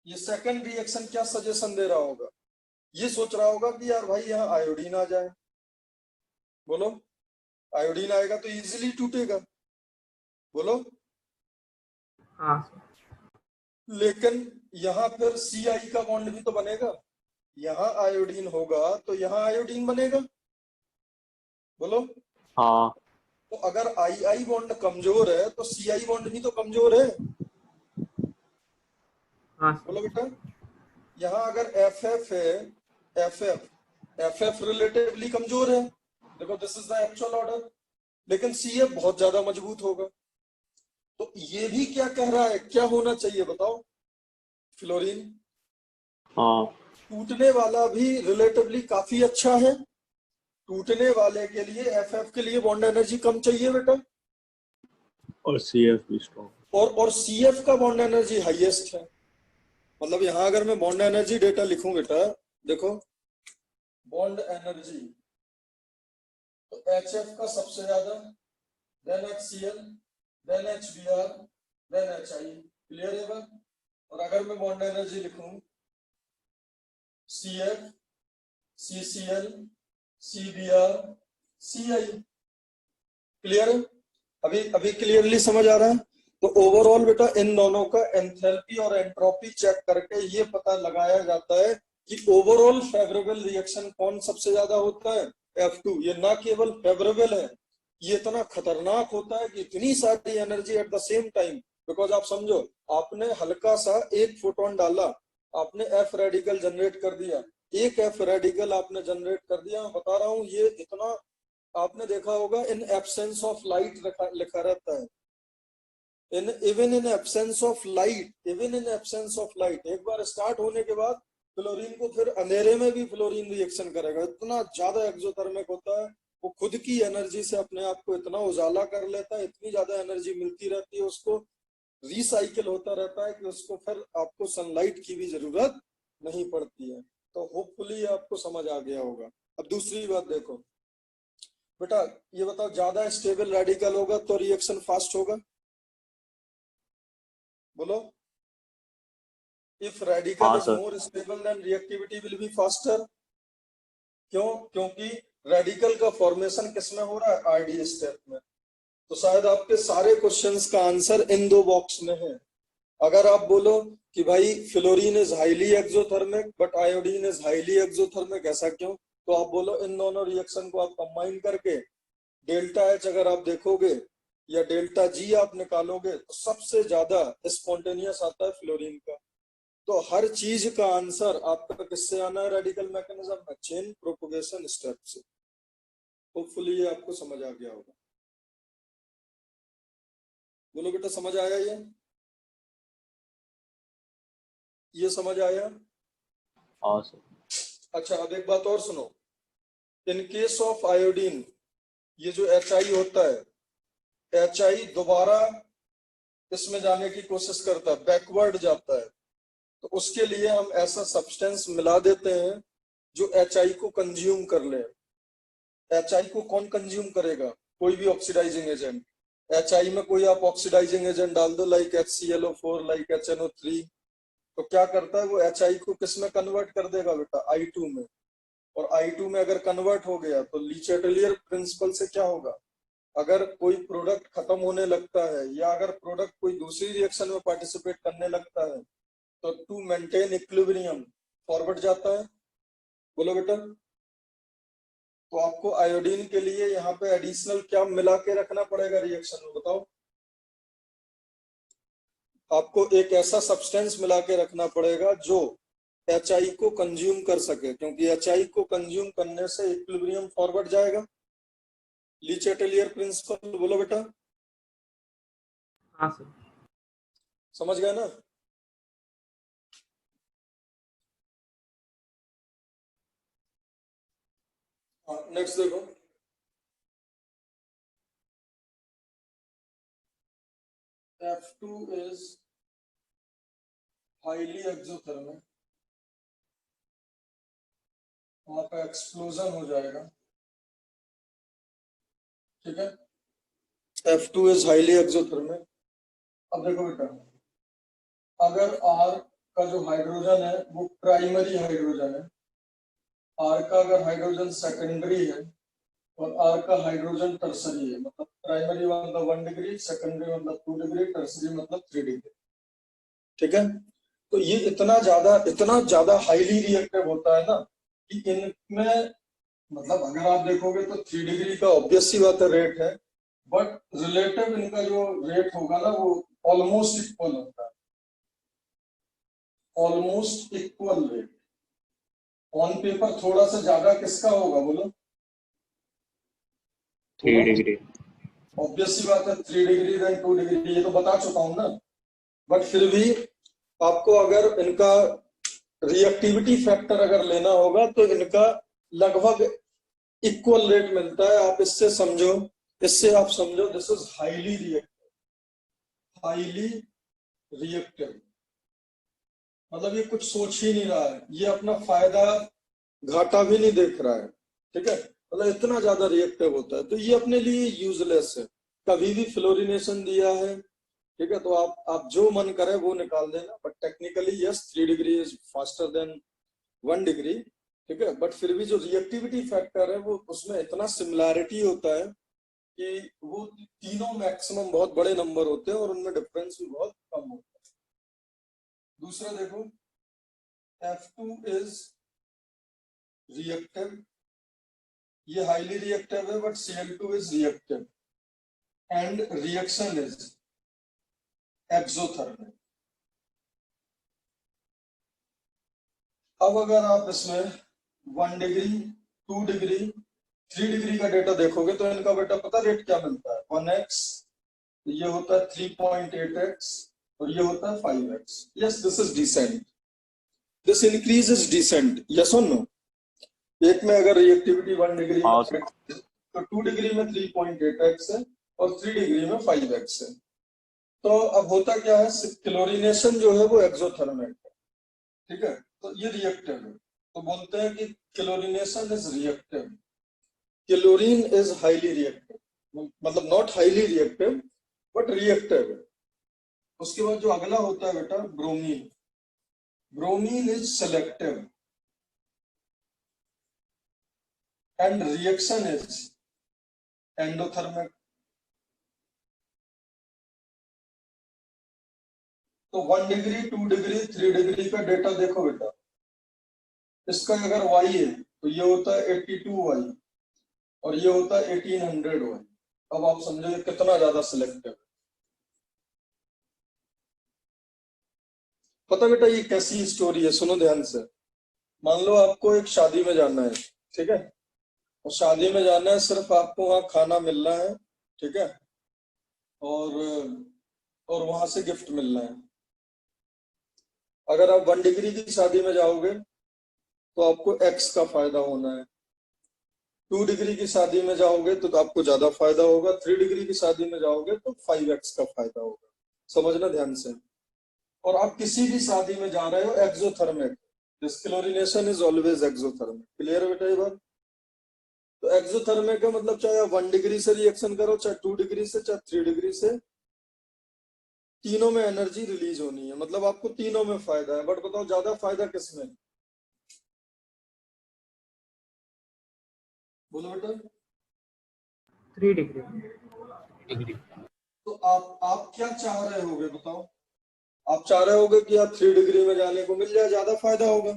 ये सेकंड रिएक्शन क्या सजेशन दे रहा होगा, ये सोच रहा होगा कि यार भाई यहाँ आयोडीन आ जाए, बोलो। आयोडीन आएगा तो इजीली टूटेगा, बोलो। हाँ सर। लेकिन यहाँ फिर CI का बॉन्ड भी तो बनेगा, यहाँ आयोडीन होगा तो यहाँ आयोडीन बनेगा, बोलो। हाँ तो अगर II बॉन्ड कमजोर है तो CI बॉन्ड भी तो कमजोर है, हाँ बोलो सर। बेटा। यहाँ अगर FF है, FF रिलेटिवली कमजोर है, देखो this is the actual order, लेकिन CF बहुत ज्यादा मजबूत होगा। तो ये भी क्या कह रहा है, क्या होना चाहिए बताओ, फ्लोरीन हाँ टूटने वाला भी रिलेटिवली काफी अच्छा है, टूटने वाले के लिए FF के लिए बॉन्ड एनर्जी कम चाहिए बेटा, और CF भी स्ट्रॉन्ग। और CF का बॉन्ड एनर्जी हाईएस्ट है। मतलब यहाँ अगर मैं बॉन्ड एनर्जी डेटा लिखूं बेटा, देखो बॉन्ड एनर्जी, तो HF का सबसे ज्यादा, देन HCl, देन HBr, देन HI, क्लियर है बात। और अगर मैं बॉन्ड एनर्जी लिखूं CF, CCl, CBr, CI, क्लियर है? अभी अभी क्लियरली समझ आ रहा है? तो ओवरऑल बेटा इन दोनों का एंथैल्पी और एंट्रोपी चेक करके ये पता लगाया जाता है कि ओवरऑल फेवरेबल रिएक्शन कौन सबसे ज्यादा होता है, F2। ये ना केवल फेवरेबल है, ये इतना खतरनाक होता है कि इतनी सारी energy at the same time. Because आप समझो, आपने हल्का सा एक फोटोन डाला, आपने F रेडिकल जनरेट कर दिया, एक F रेडिकल आपने जनरेट कर दिया, मैं बता रहा हूँ ये इतना, आपने देखा होगा इन एब्सेंस ऑफ लाइट लिखा रहता है, even in absence of light, even in absence of light. एक बार स्टार्ट होने के बाद फ्लोरीन को फिर अंधेरे में भी फ्लोरीन रिएक्शन करेगा, इतना ज्यादा एक्सोथर्मिक होता है। वो खुद की एनर्जी से अपने आप को इतना उजाला कर लेता है, इतनी ज्यादा एनर्जी मिलती रहती है उसको, रिसाइकिल होता रहता है कि उसको फिर आपको सनलाइट की भी जरूरत नहीं पड़ती है। तो होपफुली आपको समझ आ गया होगा। अब दूसरी बात देखो बेटा, ये बताओ ज्यादा स्टेबल रेडिकल होगा तो रिएक्शन फास्ट होगा? बोलो। इफ रेडिकल हाँ is sir. More stable then reactivity will be faster. क्यों? क्योंकि रेडिकल का फॉर्मेशन किसमें हो रहा है? आरडी स्टेप में। तो शायद आपके सारे क्वेश्चंस का आंसर इन दो बॉक्स में है। अगर आप बोलो कि भाई fluorine is highly exothermic but iodine is highly exothermic, ऐसा क्यों? तो आप बोलो इन दोनों रिएक्शन को आप कंबाइन करके डेल्टा एच अगर आप देखोगे या डेल्टा जी आप निकालोगे तो सबसे ज्यादा स्पॉन्टेनियस आता है फ्लोरीन का। तो हर चीज का आंसर आपका किससे आना है? रेडिकल मैकेनिज्म में, चेन प्रोपोगेशन स्टेप से। होपफुली ये आपको समझ आ गया होगा। बोलो बेटा, समझ आया ये समझ आया? हाँ सर। अच्छा, अब एक बात और सुनो। इन केस ऑफ आयोडीन ये जो HI होता है, HI दोबारा इसमें जाने की कोशिश करता है, बैकवर्ड जाता है। तो उसके लिए हम ऐसा सब्सटेंस मिला देते हैं जो HI को कंज्यूम कर ले। HI को कौन कंज्यूम करेगा? कोई भी ऑक्सीडाइजिंग एजेंट। HI में कोई आप ऑक्सीडाइजिंग एजेंट डाल दो, लाइक HClO4, लाइक HNO3, तो क्या करता है वो? HI को किस में कन्वर्ट कर देगा बेटा? I2 में। और I2 में अगर कन्वर्ट हो गया तो ली चैटलियर प्रिंसिपल से क्या होगा? अगर कोई प्रोडक्ट खत्म होने लगता है या अगर प्रोडक्ट कोई दूसरी रिएक्शन में पार्टिसिपेट करने लगता है तो टू मेंटेन इक्विलिब्रियम फॉरवर्ड जाता है। बोलो बेटा। तो आपको आयोडीन के लिए यहाँ पे एडिशनल क्या मिला के रखना पड़ेगा रिएक्शन में? बताओ। आपको एक ऐसा सब्सटेंस मिला के रखना पड़ेगा जो HI को कंज्यूम कर सके, क्योंकि HI को कंज्यूम करने से इक्विलिब्रियम फॉरवर्ड जाएगा। ली चैटलियर प्रिंसिपल। बोलो बेटा, हाँ सर। समझ गए ना? नेक्स्ट देखो। F2 is highly exothermic, वहां पे एक्सप्लोजन हो जाएगा। ठीक है, F2 is highly exothermic। अब देखो बेटा, अगर R का जो हाइड्रोजन है वो प्राइमरी हाइड्रोजन है, R का अगर हाइड्रोजन सेकेंडरी है और R का हाइड्रोजन टर्सरी है, मतलब प्राइमरी मतलब 1 डिग्री, सेकेंडरी मतलब 2 डिग्री, टर्सरी मतलब 3 डिग्री। ठीक है, तो ये इतना ज्यादा हाईली रिएक्टिव होता है ना कि इनमें मतलब अगर आप देखोगे तो 3 डिग्री का ऑब्वियस सी बात है रेट है, बट रिलेटिव इनका जो रेट होगा ना वो ऑलमोस्ट इक्वल होता है। Almost equal rate. On paper थोड़ा सा ज्यादा किसका होगा? बोलो। 3 डिग्री। ऑब्वियस सी बात है, 3 डिग्री देन 2 डिग्री, ये तो बता चुका हूं ना। बट फिर भी आपको अगर इनका रिएक्टिविटी फैक्टर अगर लेना होगा तो इनका लगभग इक्वल रेट मिलता है। आप इससे आप समझो दिस इज हाईली रिएक्टिव। मतलब ये कुछ सोच ही नहीं रहा है, ये अपना फायदा घाटा भी नहीं देख रहा है। ठीक है, मतलब इतना ज्यादा रिएक्टिव होता है, तो ये अपने लिए यूजलेस है। कभी भी फ्लोरिनेशन दिया है, ठीक है, तो आप जो मन करे वो निकाल देना, but technically yes 3 degree is faster than 1 degree. ठीक है, बट फिर भी जो रिएक्टिविटी फैक्टर है वो उसमें इतना सिमिलैरिटी होता है कि वो तीनों मैक्सिमम बहुत बड़े नंबर होते हैं और उनमें डिफरेंस भी बहुत कम होता है। दूसरा देखो, F2 इज रिएक्टिव, ये हाईली रिएक्टिव है, but Cl2 is reactive and reaction is exothermic. अब अगर आप इसमें 1 डिग्री, 2 डिग्री, 3 डिग्री का डेटा देखोगे तो इनका बेटा पता रेट क्या मिलता है? 1x, ये होता है 3.8x और ये होता है 5x। Yes, this is decent, this increase is decent. Yes और नो? एक में अगर रिएक्टिविटी 1 डिग्री हाँ में तो 2 डिग्री में 3.8x है और 3 डिग्री में 5x है। तो अब होता क्या है, क्लोरीनेशन जो है वो एक्सोथर्मिक है। ठीक है, तो ये रिएक्टिव है। तो बोलते हैं कि chlorination is reactive, chlorine is highly reactive, मतलब not highly reactive but reactive. उसके बाद जो अगला होता है बेटा bromine, bromine is selective and reaction is endothermic. तो 1 डिग्री 2 डिग्री 3 डिग्री का डेटा देखो बेटा, इसका अगर y है तो ये होता है 82y और ये होता है 1800y। अब आप समझोगे कितना ज्यादा सिलेक्टिव। पता बेटा ये कैसी स्टोरी है, सुनो ध्यान से। मान लो आपको एक शादी में जाना है, ठीक है, और शादी में जाना है, सिर्फ आपको वहां खाना मिलना है, ठीक है, और वहां से गिफ्ट मिलना है। अगर आप 1 डिग्री की शादी में जाओगे तो आपको x का फायदा होना है, 2 डिग्री की शादी में जाओगे तो आपको ज्यादा फायदा होगा, 3 डिग्री की शादी में जाओगे तो 5x का फायदा होगा। समझना ध्यान से। और आप किसी भी शादी में जा रहे हो exothermic, dechlorination is always exothermic. Clear है बेटा ये बात? तो एक्सोथर्मिक का मतलब चाहे आप 1 डिग्री से रिएक्शन करो, चाहे 2 डिग्री से, चाहे 3 डिग्री से, तीनों में एनर्जी रिलीज होनी है, मतलब आपको तीनों में फायदा है। बट बताओ ज्यादा फायदा किसमें? बोलो बेटा। 3 डिग्री। डिग्री। तो आप क्या चाह रहे होगे बताओ? आप चाह रहे होगे कि आप 3 डिग्री में जाने को मिल जाए, ज्यादा फायदा होगा।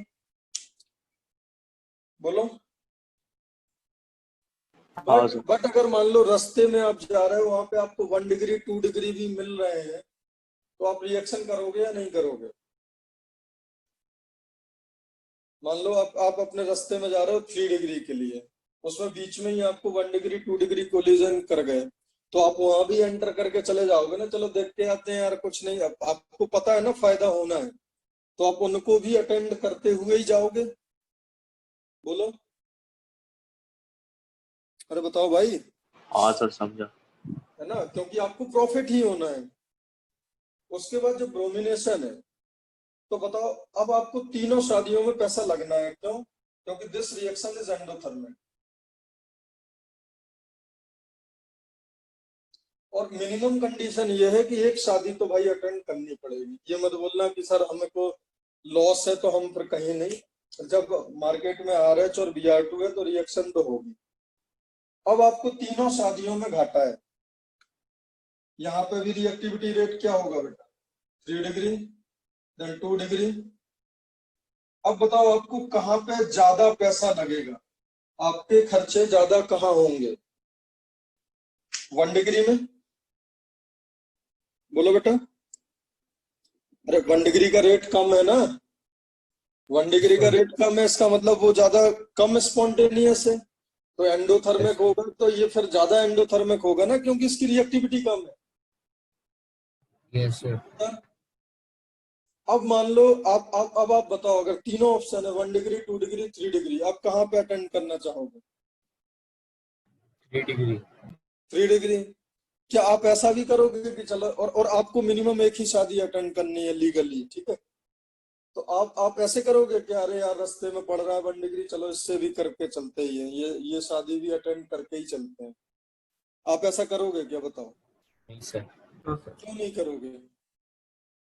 बोलो। हाँ सर। बट अगर मान लो रास्ते में आप जा रहे हो, वहां पे आपको 1 डिग्री 2 डिग्री भी मिल रहे हैं, तो आप रिएक्शन करोगे या नहीं करोगे? मान लो आप अपने रास्ते में जा रहे हो 3 डिग्री के लिए, उसमें बीच में ही आपको 1 डिग्री 2 डिग्री कोलिजन कर गए, तो आप वहां भी एंटर करके चले जाओगे ना, चलो देख के आते हैं यार, कुछ नहीं, अब आपको पता है ना फायदा होना है, तो आप उनको भी अटेंड करते हुए ही जाओगे। बोलो। अरे बताओ भाई। हाँ सर समझा। है ना, क्योंकि आपको प्रॉफिट ही होना है। उसके बाद जो ब्रोमिनेशन है, तो बताओ अब आपको तीनों शादियों में पैसा लगना है, क्यों? क्योंकि दिस रिएक्शन इज एंडोथर्मिक। और मिनिमम कंडीशन ये है कि एक शादी तो भाई अटेंड करनी पड़ेगी। ये मत बोलना कि सर हमें को लॉस है तो हम फिर कहीं नहीं। जब मार्केट में RH और Br2 है तो रिएक्शन तो होगी। अब आपको तीनों शादियों में घाटा है। यहाँ पे भी रिएक्टिविटी रेट क्या होगा बेटा? 3 डिग्री देन 2 डिग्री। अब बताओ आपको कहाँ पे ज्यादा पैसा लगेगा, आपके खर्चे ज्यादा कहाँ होंगे? 1 डिग्री में। बोलो बेटा। अरे 1 डिग्री का रेट कम है ना, 1 डिग्री का रेट कम है, इसका मतलब वो ज्यादा कम स्पॉन्टेनियस है, तो एंडोथर्मिक होगा, तो ये फिर ज्यादा एंडोथर्मिक होगा ना, क्योंकि इसकी रिएक्टिविटी कम है। Yes sir. अब मान लो अब आप बताओ, अगर तीनों ऑप्शन है 1 डिग्री 2 डिग्री 3 डिग्री, आप कहाँ पे अटेंड करना चाहोगे? 3 डिग्री। 3 डिग्री। क्या आप ऐसा भी करोगे कि चलो, और आपको मिनिमम एक ही शादी अटेंड करनी है लीगली, ठीक है, तो आप ऐसे करोगे कि अरे यार रास्ते में पड़ रहा है 1 डिग्री, चलो इससे भी करके चलते ही है, ये शादी भी अटेंड करके ही चलते हैं। आप ऐसा करोगे क्या बताओ? नहीं सर। नो सर, क्यों नहीं करोगे?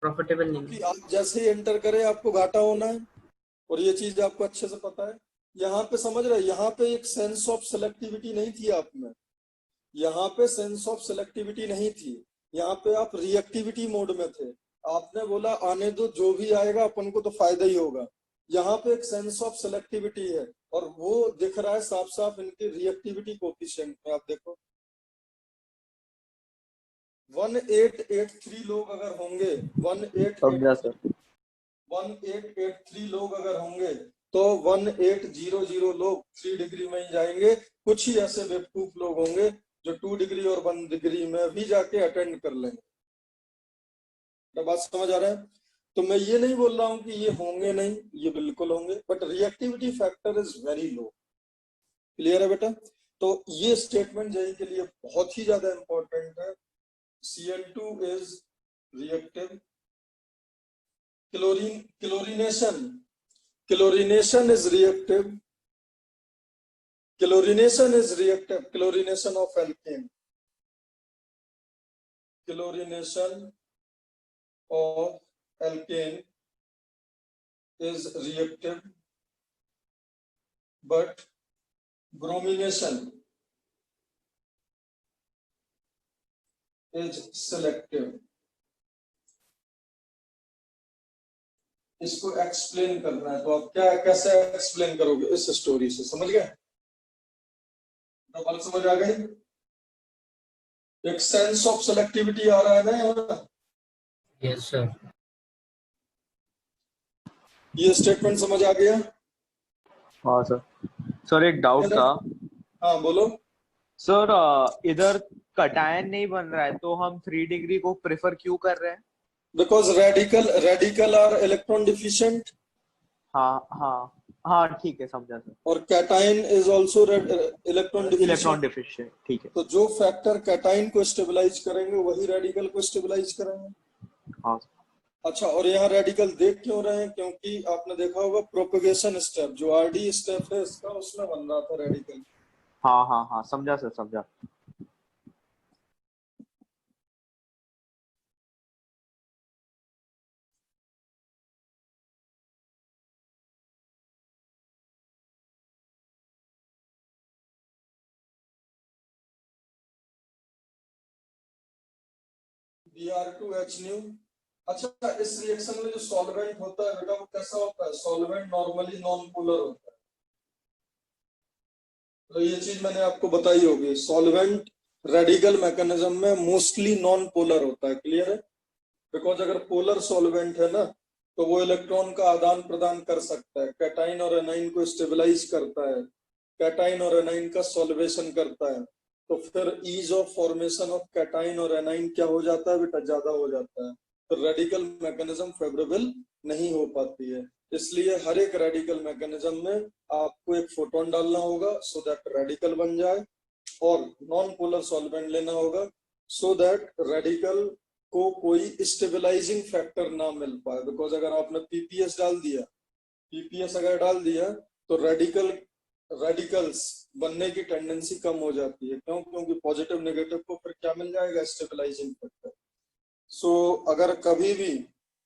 प्रॉफिटेबल नहीं क्योंकि है। आप जैसे ही एंटर करें आपको घाटा होना है, और ये चीज आपको अच्छे से पता है। यहाँ पे समझ रहे, यहाँ पे एक सेंस ऑफ सेलेक्टिविटी नहीं थी आप में, यहाँ पे सेंस ऑफ सेलेक्टिविटी नहीं थी, यहाँ पे आप रिएक्टिविटी मोड में थे। आपने बोला आने दो, जो भी आएगा अपन को तो फायदा ही होगा। यहाँ पे एक सेंस ऑफ सेलेक्टिविटी है, और वो दिख रहा है साफ साफ इनकी रिएक्टिविटी कोफिशिएंट में। आप देखो 1883 लोग अगर होंगे, समझा सर। 1883 लोग अगर होंगे, तो 1800 लोग 3 डिग्री में ही जाएंगे। कुछ ही ऐसे बेवकूफ लोग होंगे जो 2 डिग्री और 1 डिग्री में भी जाके अटेंड कर लेंगे। तो बात समझ आ रहा है? तो मैं ये नहीं बोल रहा हूं कि ये होंगे नहीं, ये बिल्कुल होंगे, but reactivity factor is very low. Clear है बेटा? तो ये स्टेटमेंट जेई के लिए बहुत ही ज्यादा इंपॉर्टेंट है। Cl2 is reactive. Chlorination, chlorination is reactive. Chlorination is reactive. Chlorination of alkane. Chlorination of alkane is reactive, but bromination is selective. इसको एक्सप्लेन करना है, तो आप क्या कैसे एक्सप्लेन करोगे इस स्टोरी से? समझ गए? तो बात समझ आ गई? एक सेंस ऑफ सेलेक्टिविटी आ रहा है ना यहाँ? Yes, sir. ये स्टेटमेंट समझ आ गया? हाँ सर। सर एक डाउट था हाँ बोलो। सर, इधर कटायन नहीं बन रहा है तो हम 3 डिग्री को प्रेफर क्यों कर रहे हैं? Because radical are electron deficient, हाँ हाँ हाँ, ठीक है, समझा सर। और cation is also electron electron deficient. Deficient, ठीक है। तो जो फैक्टर कैटाइन को स्टेबलाइज करेंगे वही रेडिकल को स्टेबलाइज करेंगे। हाँ अच्छा, और यहाँ रेडिकल देख क्यों रहे हैं? क्योंकि आपने देखा होगा प्रोपेगेशन स्टेप, जो आरडी स्टेप है इसका, उसमें बन रहा था रेडिकल। हाँ हाँ हाँ, समझा सर, समझा। Br2H new. अच्छा, इस रिएक्शन में जो सॉल्वेंट होता है बेटा, वो कैसा होता है? सॉल्वेंट नॉर्मली नॉन पोलर होता है। तो ये चीज मैंने आपको बताई होगी, सॉल्वेंट रेडिकल मैकेनिज्म में मोस्टली नॉन पोलर होता है। क्लियर है? बिकॉज अगर पोलर सॉल्वेंट है ना, तो वो इलेक्ट्रॉन का आदान प्रदान कर सकता है, कैटाइन और एनाइन को स्टेबलाइज करता है, कैटाइन और एनाइन का सॉल्वेशन करता है। तो फिर ease of formation of cation और एनाइन क्या हो जाता है बेटा? ज्यादा हो जाता है। तो रेडिकल मैकेनिज्म फेवरेबल नहीं हो पाती है। इसलिए हर एक रेडिकल मैकेनिज्म में आपको एक फोटोन डालना होगा सो दैट रेडिकल बन जाए, और नॉन पोलर सॉल्वेंट लेना होगा सो दैट रेडिकल को कोई स्टेबलाइजिंग फैक्टर ना मिल पाए। बिकॉज अगर आपने पीपीएस डाल दिया, पीपीएस अगर डाल दिया तो रेडिकल्स बनने की टेंडेंसी कम हो जाती है। क्यों? क्योंकि पॉजिटिव नेगेटिव को फिर क्या मिल जाएगा? Stabilising factor. सो अगर कभी भी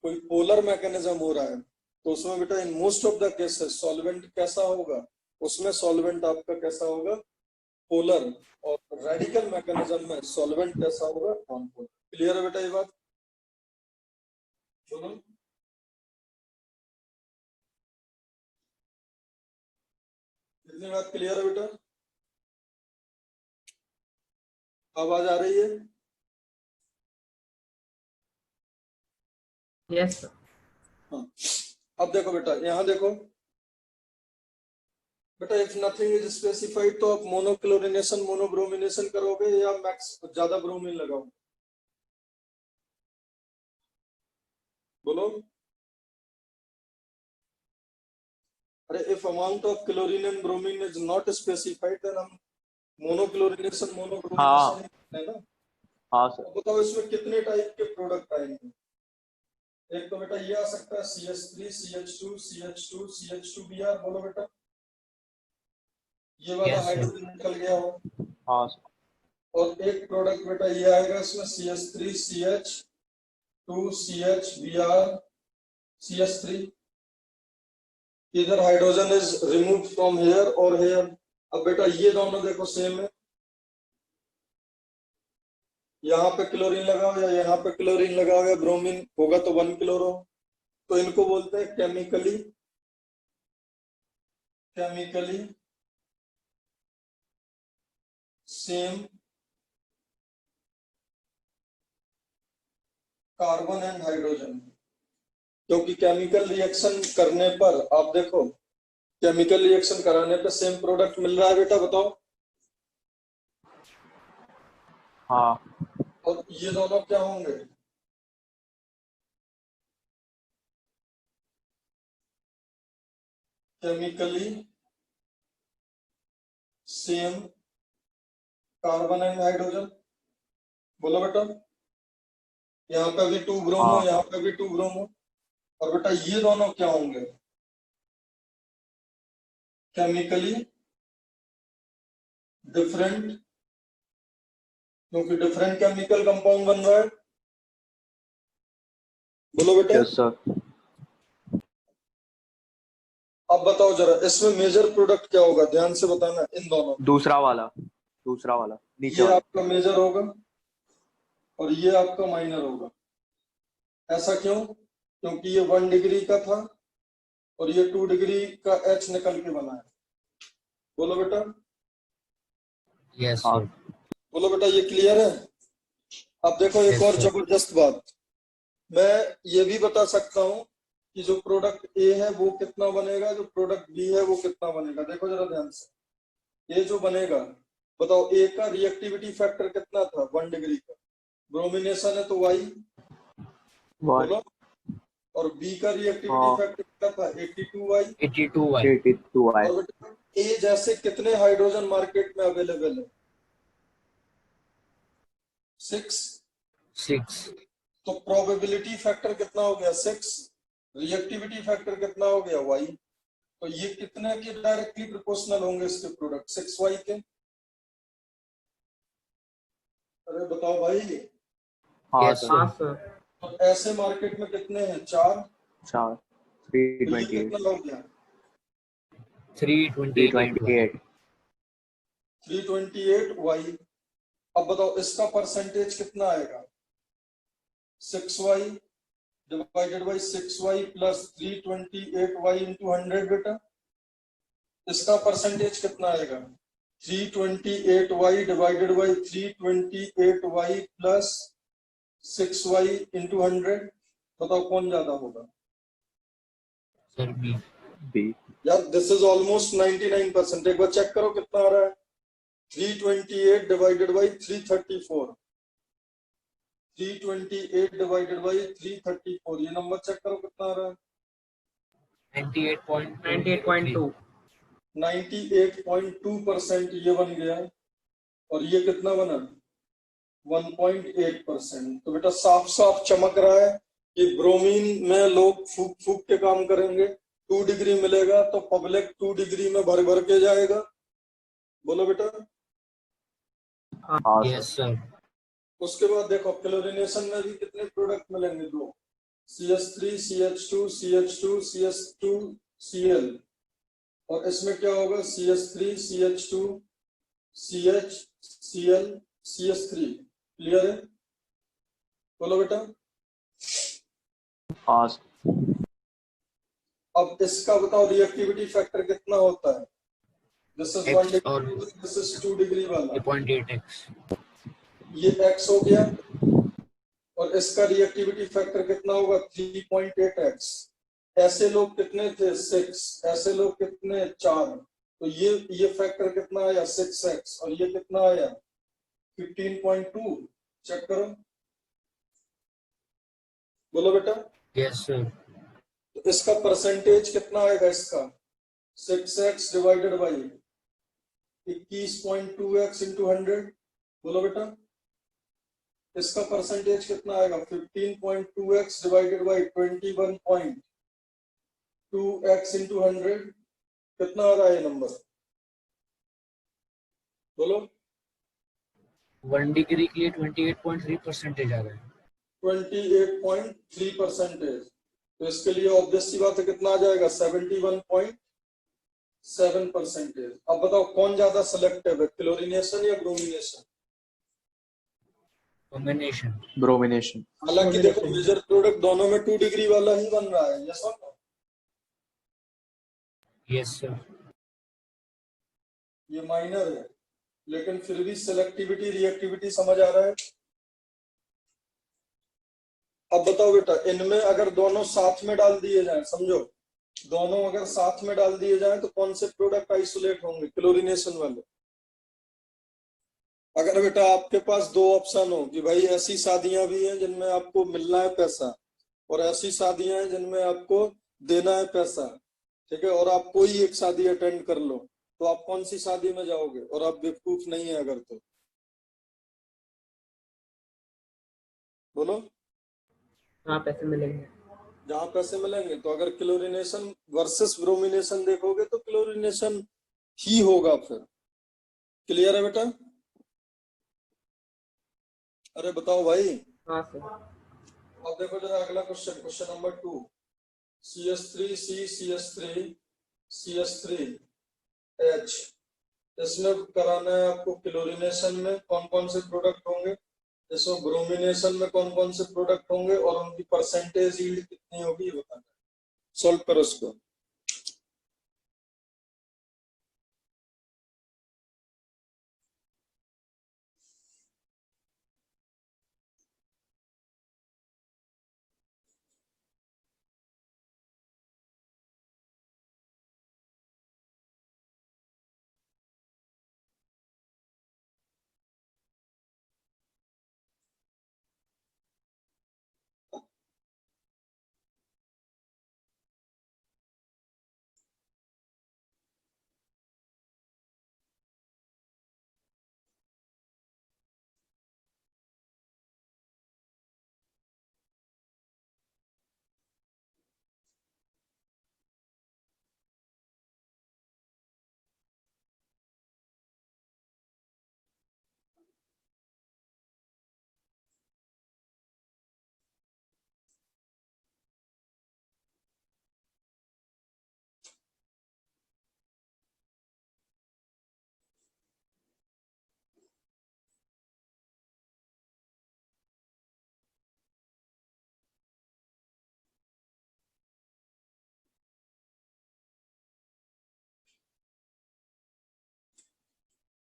कोई पोलर मैकेनिज्म हो रहा है तो उसमें बेटा in most of the cases solvent कैसा होगा? उसमें सॉल्वेंट आपका कैसा होगा? पोलर। और रेडिकल मैकेनिज्म में सॉल्वेंट कैसा होगा? Non polar. क्लियर है बेटा ये बात? बोलो। कितनी बात क्लियर है बेटा? आवाज आ रही है? Yes, sir. हाँ, अब देखो बेटा, यहाँ देखो बेटा, इफ नथिंग इज स्पेसिफाइड तो आप मोनोक्लोरिनेशन मोनोब्रोमिनेशन करोगे या मैक्स ज्यादा ब्रोमीन लगाओगे? बोलो। अरे if amount of chlorine and bromine is not specified then हम मोनोक्लोरिनेशन हाँ मोनोब्रोमिनेशन है ना। हाँ सर। अब बताओ इसमें कितने टाइप के प्रोडक्ट आएंगे? एक तो बेटा ये आ सकता है CH3 CH2 CH2 CH2Br। बोलो बेटा, ये वाला Yes, sir. हाइड्रोजन निकल गया हो। हाँ सर। और एक प्रोडक्ट बेटा ये आएगा इसमें CH3 CH2 CHBr CH3। इधर hydrogen is remove from here और हेयर। अब बेटा ये दोनों देखो सेम है, यहाँ पे क्लोरीन लगाओ या यहाँ पे क्लोरीन लगाओ या ब्रोमीन होगा तो 1 क्लोरो। तो इनको बोलते हैं chemically same carbon and hydrogen. क्योंकि केमिकल रिएक्शन करने पर आप देखो, केमिकल रिएक्शन कराने पर सेम प्रोडक्ट मिल रहा है बेटा, बताओ। हाँ और ये दोनों क्या होंगे? Chemically same carbon and hydrogen. बोलो बेटा, यहाँ पे भी 2 ब्रोमो, हाँ यहाँ पे भी 2 ब्रोमो। और बेटा ये दोनों क्या होंगे? केमिकली डिफरेंट, क्योंकि डिफरेंट केमिकल कंपाउंड बन रहा है। बोलो बेटा। Yes sir. अब बताओ जरा, इसमें मेजर प्रोडक्ट क्या होगा, ध्यान से बताना इन दोनों में। दूसरा वाला नीचे ये वाला। आपका मेजर होगा और ये आपका माइनर होगा। ऐसा क्यों? क्योंकि ये 1 डिग्री का था और ये 2 डिग्री का H निकल के बना है। बोलो बेटा। Yes, हाँ। sir. बोलो बेटा, ये क्लियर है? अब देखो एक Yes, और sir. जबरदस्त बात, मैं ये भी बता सकता हूँ कि जो प्रोडक्ट ए है वो कितना बनेगा, जो प्रोडक्ट बी है वो कितना बनेगा। देखो जरा ध्यान से, ये जो बनेगा, बताओ ए का रिएक्टिविटी फैक्टर कितना था 1 डिग्री का, ब्रोमिनेशन है तो वाई, वन बोलो। और बी का रिएक्टिविटी हाँ फैक्टर कितना था 82y। 82Y. 82 आए। और बेटा ए जैसे कितने हाइड्रोजन मार्केट में अवेलेबल है? 6। 6. तो प्रोबेबिलिटी फैक्टर कितना हो गया 6, रिएक्टिविटी फैक्टर कितना हो गया y। तो ये कितने के डायरेक्टली प्रोपोर्शनल होंगे इसके प्रोडक्ट 6y के? अरे बताओ भाई। हाँ Yes, सर। हाँ sir. सर। तो ऐसे मार्केट में कितने हैं 4, 4 तो ये 328 कितना हो गया 328. 328। 328y। अब बताओ इसका परसेंटेज कितना आएगा 6y divided by 6y plus 328y into 100। बेटा इसका परसेंटेज कितना आएगा 328y divided by 328y plus 6y into 100। बताओ कौन ज्यादा होगा Sir, B. बी। यार? This is almost 99%। एक बार चेक करो कितना आ रहा है 328 डिवाइडेड बाई 334, 328 डिवाइडेड बाई 334, ये नंबर चेक करो कितना आ रहा है 98.2. 98.2% ये बन गया। और ये कितना बना 1.8%। तो बेटा साफ साफ चमक रहा है कि ब्रोमीन में लोग फूक फूक के काम करेंगे। 2 डिग्री मिलेगा तो पब्लिक 2 डिग्री में भर भर के जाएगा। बोलो बेटा। हाँ Yes, सर। sir. उसके बाद देखो क्लोरीनेशन में भी कितने प्रोडक्ट मिलेंगे, दो, CH3 CH2 CH2 CH2 Cl। और इसमें क्या होगा CH3 CH2 CH Cl CH3। Clear है? बोलो बेटा। हाँ सर। अब इसका बताओ रिएक्टिविटी फैक्टर कितना होता है। दिस इज 1 X और डिग्री, दिस इज 2 डिग्री वाला, 3.8x. ये x हो गया। और इसका रिएक्टिविटी फैक्टर कितना होगा 3.8x। ऐसे लोग कितने थे 6, ऐसे लोग कितने 4। तो ये फैक्टर कितना आया 6x और ये कितना आया 15.2। चेक करो। बोलो बेटा। Yes, sir. तो इसका परसेंटेज कितना आएगा इसका 6x divided by 21.2x into 100। बोलो बेटा इसका परसेंटेज कितना आएगा 15.2x divided by 21.2x into 100। कितना आ रहा है नंबर बोलो। 1 डिग्री के लिए 28.3% आ रहा है. 28.3%। तो इसके लिए ऑब्वियस सी बात है कितना आ जाएगा 71.7%। अब बताओ कौन ज्यादा सिलेक्टिव है, क्लोरीनेशन या ब्रोमिनेशन? Combination. ब्रोमिनेशन। हालांकि देखो मेजर प्रोडक्ट दोनों में 2 डिग्री वाला ही बन रहा है, यस और नो? Yes, sir. ये माइनर है लेकिन फिर भी सिलेक्टिविटी रिएक्टिविटी समझ आ रहा है। अब बताओ बेटा इनमें अगर दोनों साथ में डाल दिए जाएं, समझो दोनों अगर साथ में डाल दिए जाएं तो कौन से प्रोडक्ट आइसोलेट होंगे क्लोरीनेशन वाले। अगर बेटा आपके पास दो ऑप्शन हो कि भाई ऐसी शादियां भी हैं जिनमें आपको मिलना है पैसा और ऐसी शादियां हैं जिनमें आपको देना है पैसा, ठीक है, और आप कोई एक शादी अटेंड कर लो, तो आप कौन सी शादी में जाओगे? और आप बेवकूफ नहीं है अगर तो बोलो। हाँ पैसे मिलेंगे। जहां पैसे मिलेंगे। तो अगर क्लोरीनेशन वर्सेस ब्रोमिनेशन देखोगे तो क्लोरीनेशन ही होगा फिर। क्लियर है बेटा? अरे बताओ भाई। हाँ सर। अब देखो जरा अगला question, question number 2। CH3 C CH3 CH3 H, इसमें कराना है आपको क्लोरीनेशन में कौन कौन से प्रोडक्ट होंगे, इसमें ब्रोमिनेशन में कौन कौन से प्रोडक्ट होंगे और उनकी परसेंटेज यील्ड कितनी होगी, ये बताना है। सॉल्व करो इसको।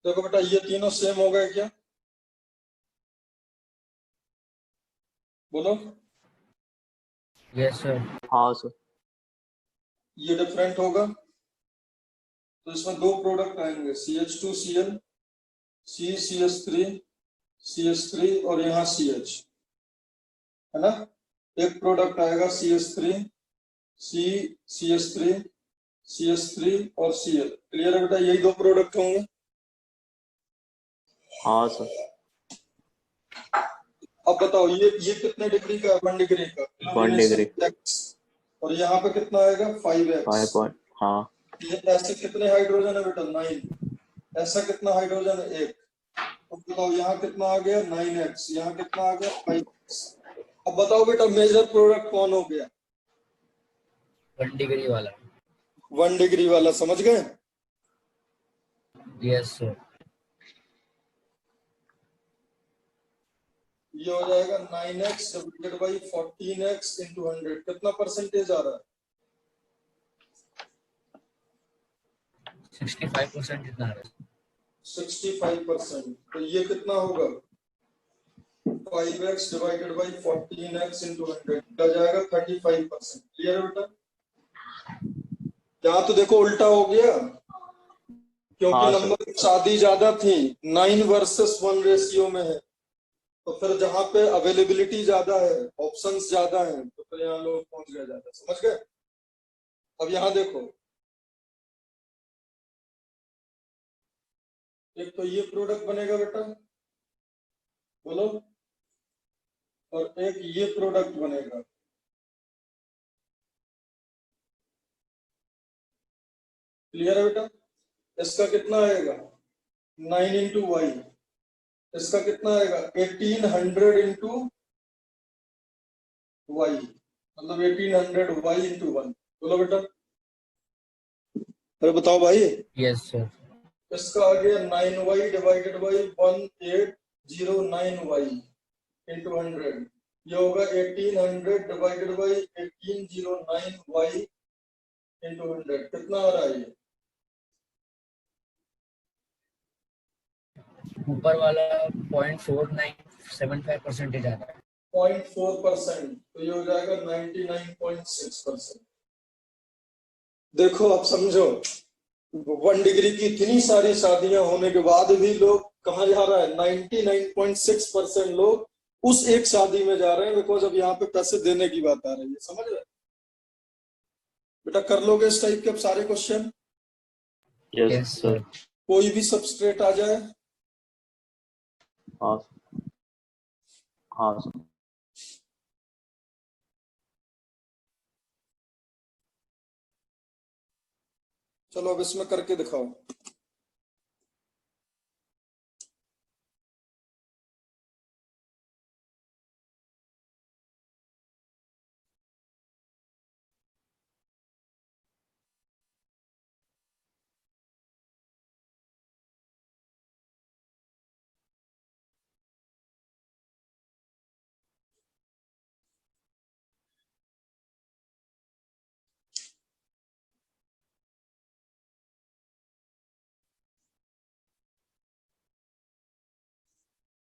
देखो बेटा ये तीनों सेम हो गए क्या, बोलो। Yes sir. हाँ सर। ये डिफरेंट होगा तो इसमें दो प्रोडक्ट आएंगे, CH2Cl CH3 CH3 और यहाँ CH, है ना। एक प्रोडक्ट आएगा CH3 CH3 CH3 और Cl। क्लियर है बेटा, यही दो प्रोडक्ट होंगे। हाँ सर। अब बताओ ये कितने डिग्री का है, 1 डिग्री का 1 डिग्री। X, और यहाँ पे कितना आएगा 5X। 5 पॉइंट। हाँ। ये ऐसे कितने हाइड्रोजन है बेटा 9, ऐसा कितना हाइड्रोजन है 1। तो बताओ यहाँ कितना आ गया 9X, यहाँ कितना आ गया 5X। अब बताओ बेटा मेजर प्रोडक्ट कौन हो गया, 1 डिग्री वाला। 1 डिग्री वाला, समझ गए। Yes sir. ये हो जाएगा 9X divided by 14X into 100, कितना परसेंटेज आ रहा है 65% जितना आ रहा है। 65%। तो ये कितना होगा 5X divided by 14X into 100 क्या जाएगा 35%। क्लियर है बेटा? यहाँ तो देखो उल्टा हो गया, क्योंकि हाँ सर। नंबर शादी ज्यादा थी, 9 वर्सेस 1 रेशियो में है। तो फिर जहां पे अवेलेबिलिटी ज्यादा है, ऑप्शंस ज्यादा हैं, तो फिर यहाँ लोग पहुंच गए ज्यादा, समझ गए। अब यहाँ देखो, एक तो ये प्रोडक्ट बनेगा बेटा, बोलो, और एक ये प्रोडक्ट बनेगा। क्लियर है बेटा? इसका कितना आएगा 9 इंटू वाई, इसका कितना आएगा 1800 इंटू वाई, मतलब 1800 वाई इंटू 1। बोलो बेटा, अरे बताओ भाई। Yes sir. इसका आ गया 9y divided by 1809y into 100, ये होगा 1800 डिवाइडेड बाई 1809y इंटू 100, कितना आ रहा है ये ऊपर वाला 0.4975% आ रहा है। 0.4%, तो ये हो जाएगा 99.6%। देखो अब समझो, 1 डिग्री की इतनी सारी शादियां होने के बाद भी लोग कहाँ जा रहा है, 99.6% लोग उस एक शादी में जा रहे हैं, बिकॉज अब यहाँ पे पैसे देने की बात आ रही है, समझ रहे बेटा। कर लोगे इस टाइप के अब सारे क्वेश्चन? Yes sir. कोई भी सबस्ट्रेट आ जाए। हाँ। हाँ सर। चलो अब इसमें करके दिखाओ।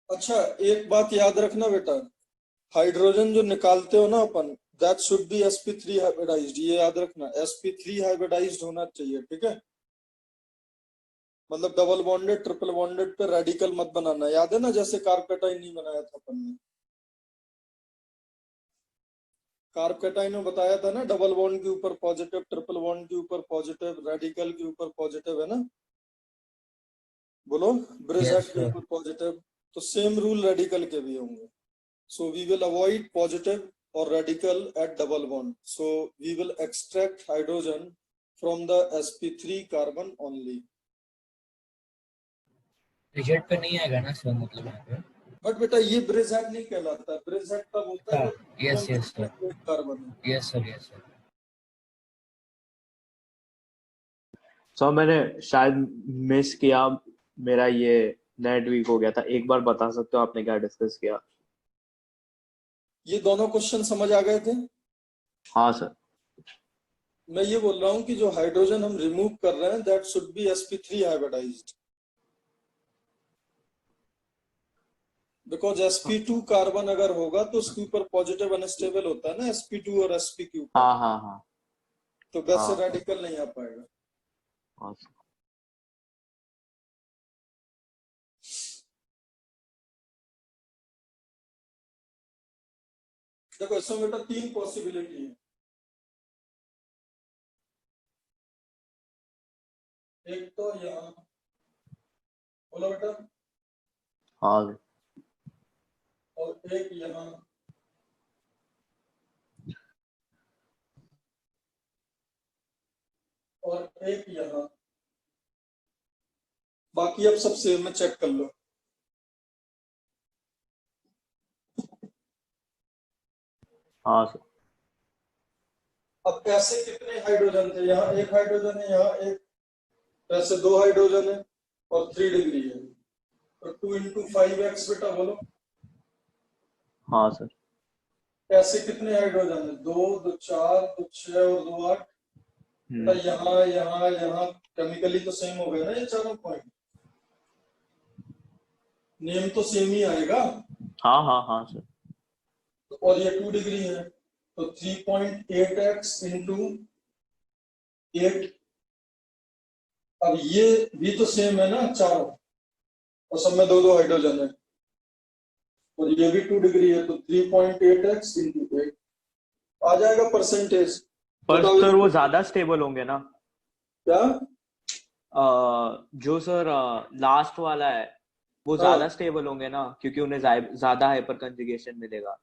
अच्छा, एक बात याद रखना बेटा, हाइड्रोजन जो निकालते हो ना अपन, that should be sp3 hybridised. ये याद रखना, sp3 हाइब्रिडाइज्ड होना चाहिए, ठीक है। मतलब डबल बॉन्डेड ट्रिपल बॉन्डेड पे रेडिकल मत बनाना, याद है ना, जैसे कार्पेटाइन नहीं बनाया था अपन ने। कार्पेटाइन में बताया था ना, डबल बॉन्ड के ऊपर पॉजिटिव, ट्रिपल बॉन्ड के ऊपर पॉजिटिव, रेडिकल के ऊपर पॉजिटिव, है ना। बोलो, ब्रिज Yes, के sir. ऊपर पॉजिटिव। तो सेम रूल रेडिकल के भी होंगे। So we will avoid positive or radical at double bond. So we will extract hydrogen from the sp3 carbon only. Result पे नहीं आएगा ना सर, मतलब यहाँ पे? बट बेटा ये ब्रिजहेड नहीं कहलाता, ब्रिजहेड तब होता है हाँ, yes, yes, sir. जब कार्बन है। Yes, sir. Yes, sir. सो मैंने शायद मिस किया, मेरा ये नेट वीक हो गया था। एक बार बता सकते हो आपने क्या डिस्कस किया? ये दोनों क्वेश्चन समझ आ गए थे? हाँ सर। मैं ये बोल रहा हूँ कि जो हाइड्रोजन हम रिमूव कर रहे हैं, that should be sp3 hybridized, because sp2 carbon अगर होगा तो उसके ऊपर पॉजिटिव अनस्टेबल होता है ना, sp2 और sp के ऊपर। हाँ हाँ हाँ तो वैसे हाँ रेडिकल नहीं आ पाएगा। हाँ सर। देखो इसमें बेटा तीन पॉसिबिलिटी है। एक तो यहाँ, बोलो बेटा, हाँ सर। और एक यहाँ, और एक यहाँ। बाकी अब सब सेम में चेक कर लो। हाँ सर। अब ऐसे कितने हाइड्रोजन थे? यहाँ एक हाइड्रोजन है, यहाँ एक, ऐसे दो हाइड्रोजन है और 3 डिग्री है, तो 2 into 5x बेटा बोलो। हाँ सर। ऐसे कितने हाइड्रोजन है? 2 2 4 2 6 और 2 8। बेटा यहाँ यहाँ यहाँ केमिकली तो सेम हो गए ना ये चारों पॉइंट, नेम तो सेम ही आएगा। हाँ हाँ हाँ सर। और ये 2 डिग्री है, तो 3.8x इंटू 8। अब ये भी तो सेम है ना चारों, और सब में दो दो हाइड्रोजन है, और ये भी 2 डिग्री है, तो 3.8x इंटू 8 आ जाएगा परसेंटेज। पर बताओ सर वो ज्यादा स्टेबल होंगे ना? क्या? जो सर लास्ट वाला है वो हाँ ज्यादा स्टेबल होंगे ना, क्योंकि उन्हें ज्यादा हाइपर कंजुगेशन मिलेगा।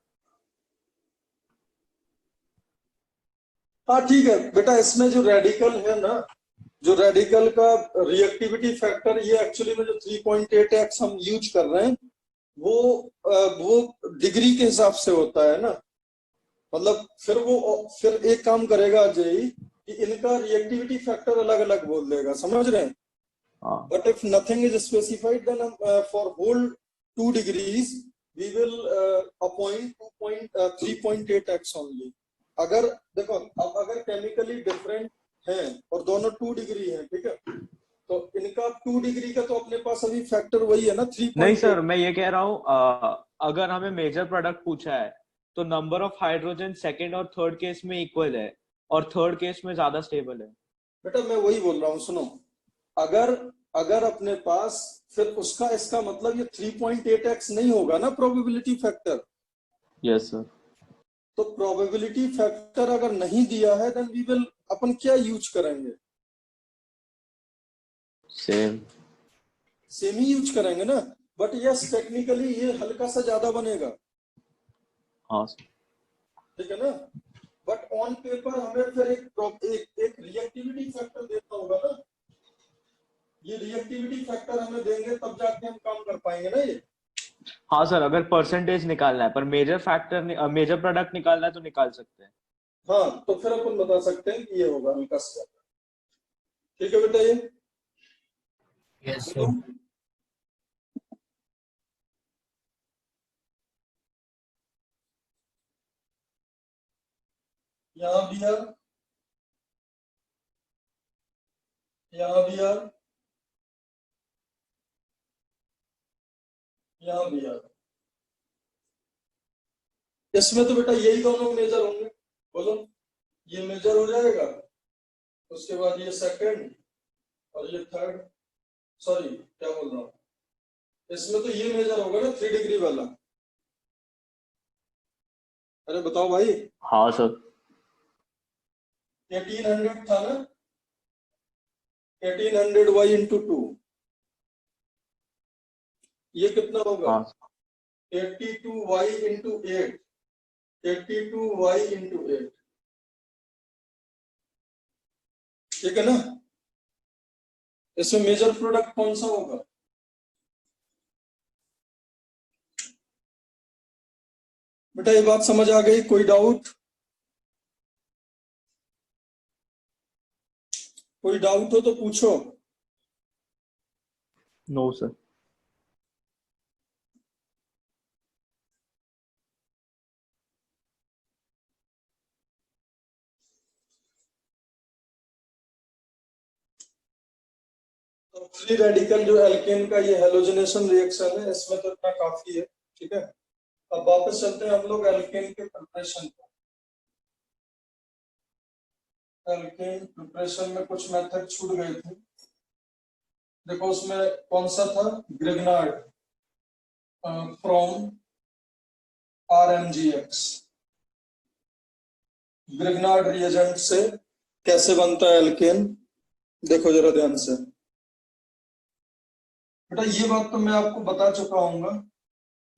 हाँ ठीक है बेटा, इसमें जो रेडिकल है ना, जो रेडिकल का रिएक्टिविटी फैक्टर, ये एक्चुअली में जो 3.8x हम यूज कर रहे हैं, वो डिग्री के हिसाब से होता है ना। मतलब फिर एक काम करेगा अजय कि इनका रिएक्टिविटी फैक्टर अलग अलग बोल देगा, समझ रहे हैं। हाँ but if nothing is specified then for whole 2 degrees we will appoint 3.8x only. अगर देखो, अब अगर केमिकली डिफरेंट है और दोनों 2 डिग्री है, ठीक है, तो इनका 2 डिग्री का तो अपने पास अभी फैक्टर वही है ना, 3.8। नहीं सर, मैं ये कह रहा हूँ अगर हमें मेजर प्रोडक्ट पूछा है तो नंबर ऑफ हाइड्रोजन सेकंड और थर्ड केस में इक्वल है, और थर्ड केस में ज्यादा स्टेबल है। बेटा मैं वही बोल रहा हूँ, सुनो, अगर अगर अपने पास, फिर उसका इसका मतलब ये 3.8x नहीं होगा ना प्रोबेबिलिटी फैक्टर। Yes sir. तो प्रोबेबिलिटी फैक्टर अगर नहीं दिया है देन वी विल, अपन क्या यूज करेंगे? सेम। सेम ही यूज करेंगे ना। बट यस, टेक्निकली ये हल्का सा ज्यादा बनेगा, हाँ सर। ठीक है ना। बट ऑन पेपर हमें फिर एक रिएक्टिविटी फैक्टर देना होगा ये रिएक्टिविटी फैक्टर हमें देंगे तब जाके हम काम कर पाएंगे ना ये। हाँ सर, अगर परसेंटेज निकालना है पर मेजर प्रोडक्ट निकालना है तो निकाल सकते हैं। हाँ, तो फिर अपन बता सकते हैं कि ये होगा हल्का सा। ठीक है बेटा, ये यस सर। यहाँ भी यार, यहाँ भी यार, यहाँ भी यार। इसमें तो बेटा यही दोनों मेजर होंगे, बोलो। ये मेजर हो जाएगा, उसके बाद ये सेकंड और ये थर्ड, सॉरी क्या बोल रहा हूँ, इसमें तो ये मेजर होगा ना 3 डिग्री वाला। अरे बताओ भाई, हाँ सर। 1800 था ना, 1800 y इंटू 2, ये कितना होगा? हाँ 82y इंटू 8, 82y इंटू 8, ठीक है ना। इसमें मेजर प्रोडक्ट कौन सा होगा? बेटा ये बात समझ आ गई? कोई डाउट? कोई डाउट हो तो पूछो। No sir. तो फ्री रेडिकल जो एल्केन का ये हेलोजनेशन रिएक्शन है, इसमें तो इतना काफी है, ठीक है। अब वापस चलते हैं हम लोग एल्केन के प्रिपरेशन पर। एल्केन प्रिपरेशन में कुछ मेथड छूट गए थे, देखो उसमें कौन सा था? Grignard from RMGX, Grignard reagent से कैसे बनता है एल्केन, देखो जरा ध्यान से। बेटा ये बात तो मैं आपको बता चुका हूँ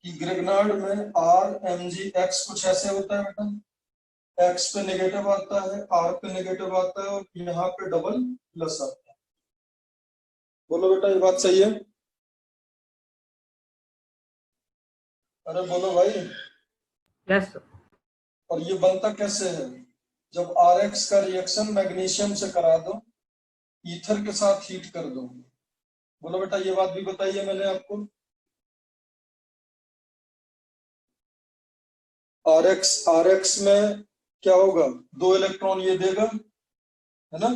कि ग्रिग्नार्ड में RMGX कुछ ऐसे होता है बेटा, X पे नेगेटिव आता है, R पे नेगेटिव आता है और यहाँ पे डबल प्लस आता है। बोलो बेटा ये बात सही है? अरे बोलो भाई। Yes sir. और ये बनता कैसे है? जब RX का रिएक्शन मैग्नीशियम से करा दो, ईथर के साथ हीट कर दो। बोलो बेटा ये बात भी बताइए मैंने आपको। RX में क्या होगा? 2 इलेक्ट्रॉन ये देगा, है ना,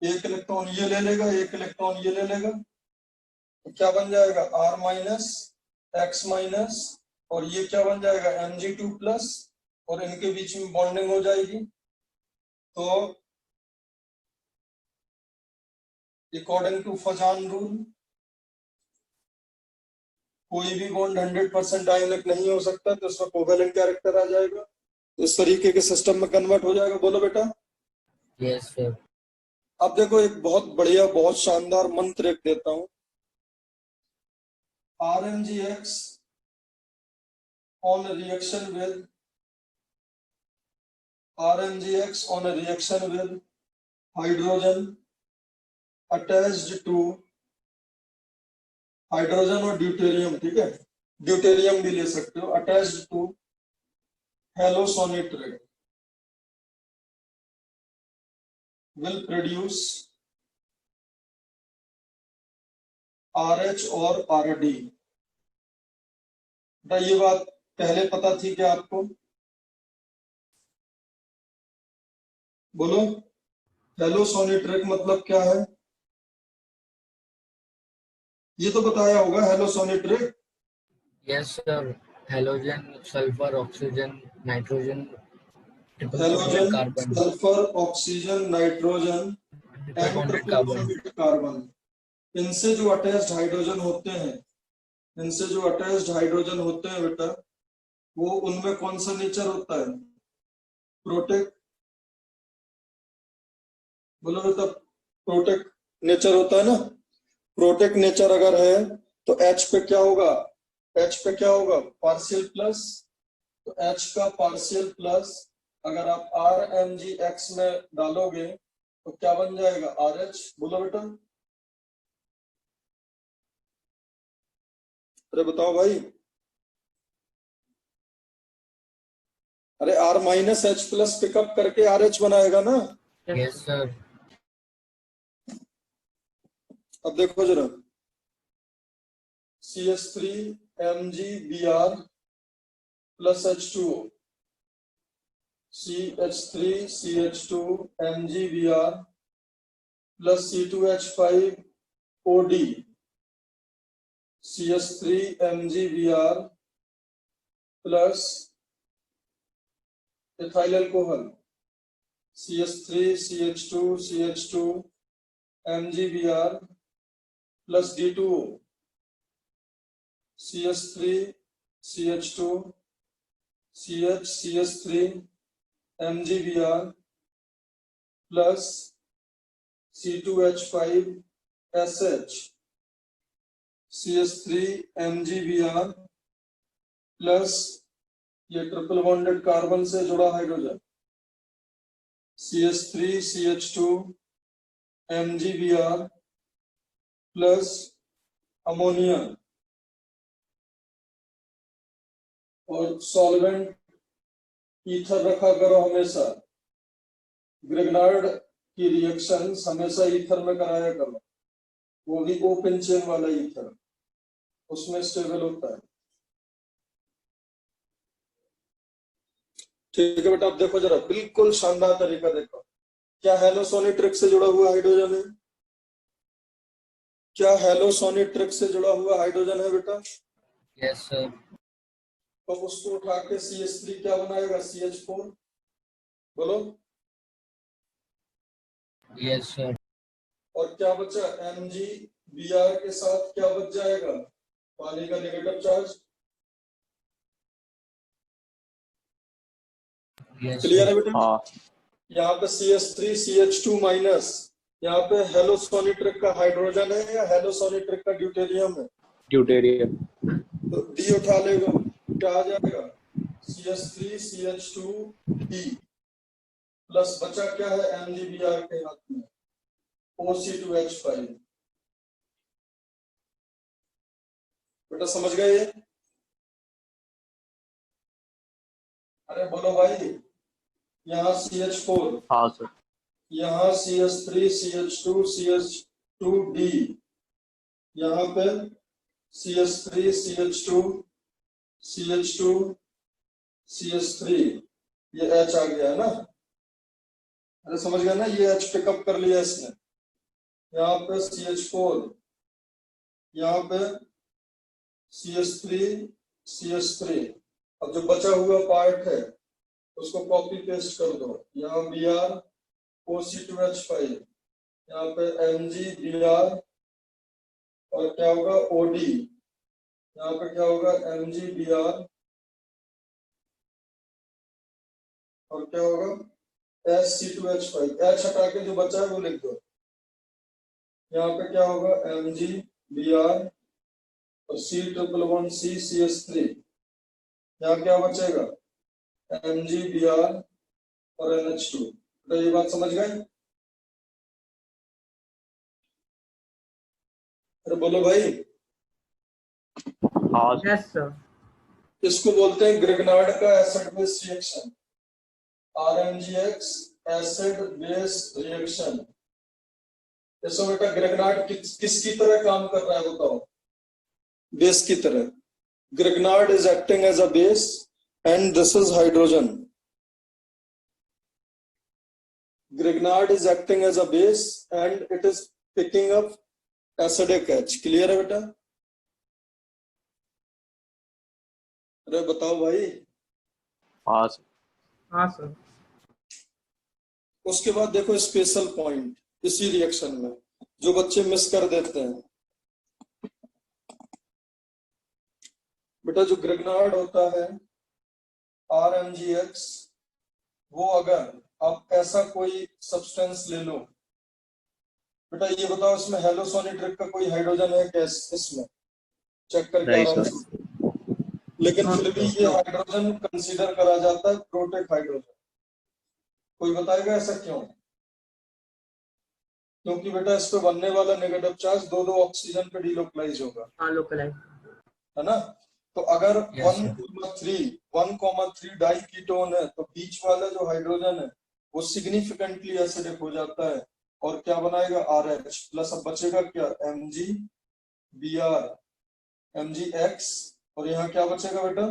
1 इलेक्ट्रॉन ये ले लेगा, 1 इलेक्ट्रॉन ये ले लेगा, तो क्या बन जाएगा? R माइनस X माइनस, और ये क्या बन जाएगा? Mg2 प्लस, और इनके बीच में बॉन्डिंग हो जाएगी। तो अकॉर्डिंग टू फजान रूल कोई भी बॉन्ड 100% आयनिक नहीं हो सकता, तो इसमें कोवेलेंट कैरेक्टर आ जाएगा, तो इस तरीके के सिस्टम में कन्वर्ट हो जाएगा। बोलो बेटा। Yes sir. अब देखो एक बहुत बढ़िया, बहुत शानदार मंत्र एक देता हूं। RMGX on a reaction with RMGX on a reaction with hydrogen attached to hydrogen और ड्यूटेरियम, ठीक है, ड्यूटेरियम भी ले सकते हो, अटैच्ड टू हेलोसोनिट्रेट will produce RH और RD। ये बात पहले पता थी क्या आपको? बोलो, हेलोसोनिट्रेट मतलब क्या है? ये तो बताया होगा हेलोसोनिट्रेट। Yes sir. Halogen, sulphur, oxygen, nitrogen, triple halogen, carbon, sulphur, oxygen, nitrogen and bonded triple carbon. Bonded carbon, इनसे जो अटैच्ड हाइड्रोजन होते हैं, इनसे जो अटैच्ड हाइड्रोजन होते हैं बेटा, वो उनमें कौन सा नेचर होता है? प्रोटेक। बोलो बेटा, प्रोटेक नेचर होता है ना। प्रोटेक नेचर अगर है तो H पे क्या होगा? H पे क्या होगा? Partial plus. तो H का पार्शियल प्लस अगर आप RMGX में डालोगे तो क्या बन जाएगा? RH। बोलो बेटा। अरे बताओ भाई। अरे R-H+ पिकअप करके RH बनाएगा ना। Yes, Yes, sir. sir. अब देखो जरा, CH3MgBr plus H2O, CH3CH2MgBr plus C2H5OD, CH3MgBr plus ethyl alcohol, CH3CH2CH2MgBr plus D2O, CH3CH2CH3MgBr plus C2H5SH, CH3MgBr plus ये ट्रिपल बॉन्डेड कार्बन से जुड़ा हाइड्रोजन, CH3CH2MgBr प्लस अमोनिया, और सॉल्वेंट ईथर रखा करो हमेशा। ग्रिग्नार्ड की रिएक्शंस हमेशा ईथर में कराया करो, वो भी ओपन चेन वाला ईथर, उसमें स्टेबल होता है। ठीक है बेटा, अब देखो जरा, बिल्कुल शानदार तरीका देखो। क्या हेलोसोनिट्रिक से जुड़ा हुआ हाइड्रोजन है? क्या हेलोसोनिट्रिक से जुड़ा हुआ हाइड्रोजन है बेटा? Yes, sir. तो उसको उठा के CH3 क्या बनाएगा? CH4। बोलो। Yes, sir. और क्या बचा? MgBr के साथ क्या बच जाएगा? पानी का नेगेटिव चार्ज। Yes, क्लियर है sir. बेटा? हाँ यहाँ पे CH3 CH2 माइनस, यहाँ पे हेलोसोनिट्रिक का हाइड्रोजन है या हेलोसोनिट्रिक का ड्यूटेरियम है? ड्यूटेरियम। तो D उठा लेगा, क्या आ जाएगा? CH3 CH2 D प्लस बचा क्या है MgBr के हाथ में? OC2H5। बेटा समझ गए ये? अरे बोलो भाई। यहाँ CH4, हाँ सर। यहाँ CH3 CH2 CH2D, यहाँ पे CH3 CH2 CH2 CH3, ये H आ गया है ना। अरे समझ गया ना, ये H पिकअप कर लिया इसने। यहाँ पे CH4, यहाँ पे CH3 CH3। अब जो बचा हुआ पार्ट है उसको कॉपी पेस्ट कर दो। यहाँ Br OC2H5, यहाँ पे MgBr और क्या होगा? OD, यहाँ पे क्या होगा? MgBr और क्या होगा? SC2H5। H हटा के जो बचा है वो लिख दो। यहाँ पे क्या होगा? MgBr और C111C CH3। यहाँ क्या बचेगा? MgBr और NH2। तो ये बात समझ गए? अरे बोलो भाई। हाँ सर। Yes, sir. इसको बोलते हैं ग्रिग्नार्ड का acid base reaction, RMGX acid base reaction. इसमें बेटा ग्रिग्नार्ड किसकी तरह काम कर रहा है बताओ? बेस की तरह। Grignard is acting as a base and this is hydrogen. Grignard is acting as a base and it is picking up acidic H। Clear है बेटा? अरे बताओ भाई। हाँ सर। Awesome. उसके बाद देखो स्पेशल पॉइंट इसी रिएक्शन में जो बच्चे मिस कर देते हैं। बेटा जो ग्रिग्नार्ड होता है RMGX, वो अगर आप ऐसा कोई सब्सटेंस ले लो, बेटा ये बताओ इसमें हेलोसोनिट्रिक का कोई हाइड्रोजन है क्या? इसमें चेक करके नहीं आराम सर। से। लेकिन फिर भी ये हाइड्रोजन कंसीडर करा जाता है प्रोटेक हाइड्रोजन। कोई बताएगा ऐसा क्यों? क्योंकि बेटा इस पे बनने वाला नेगेटिव चार्ज दो ऑक्सीजन पे डिलोकलाइज होगा। Localize. है ना। तो अगर Yes, sir. 1,3 डाई कीटोन है तो बीच वाला जो हाइड्रोजन है वो सिग्निफिकेंटली एसिडिक हो जाता है और क्या बनाएगा RH प्लस। अब बचेगा क्या MgBr, MgX और यहाँ क्या बचेगा बेटा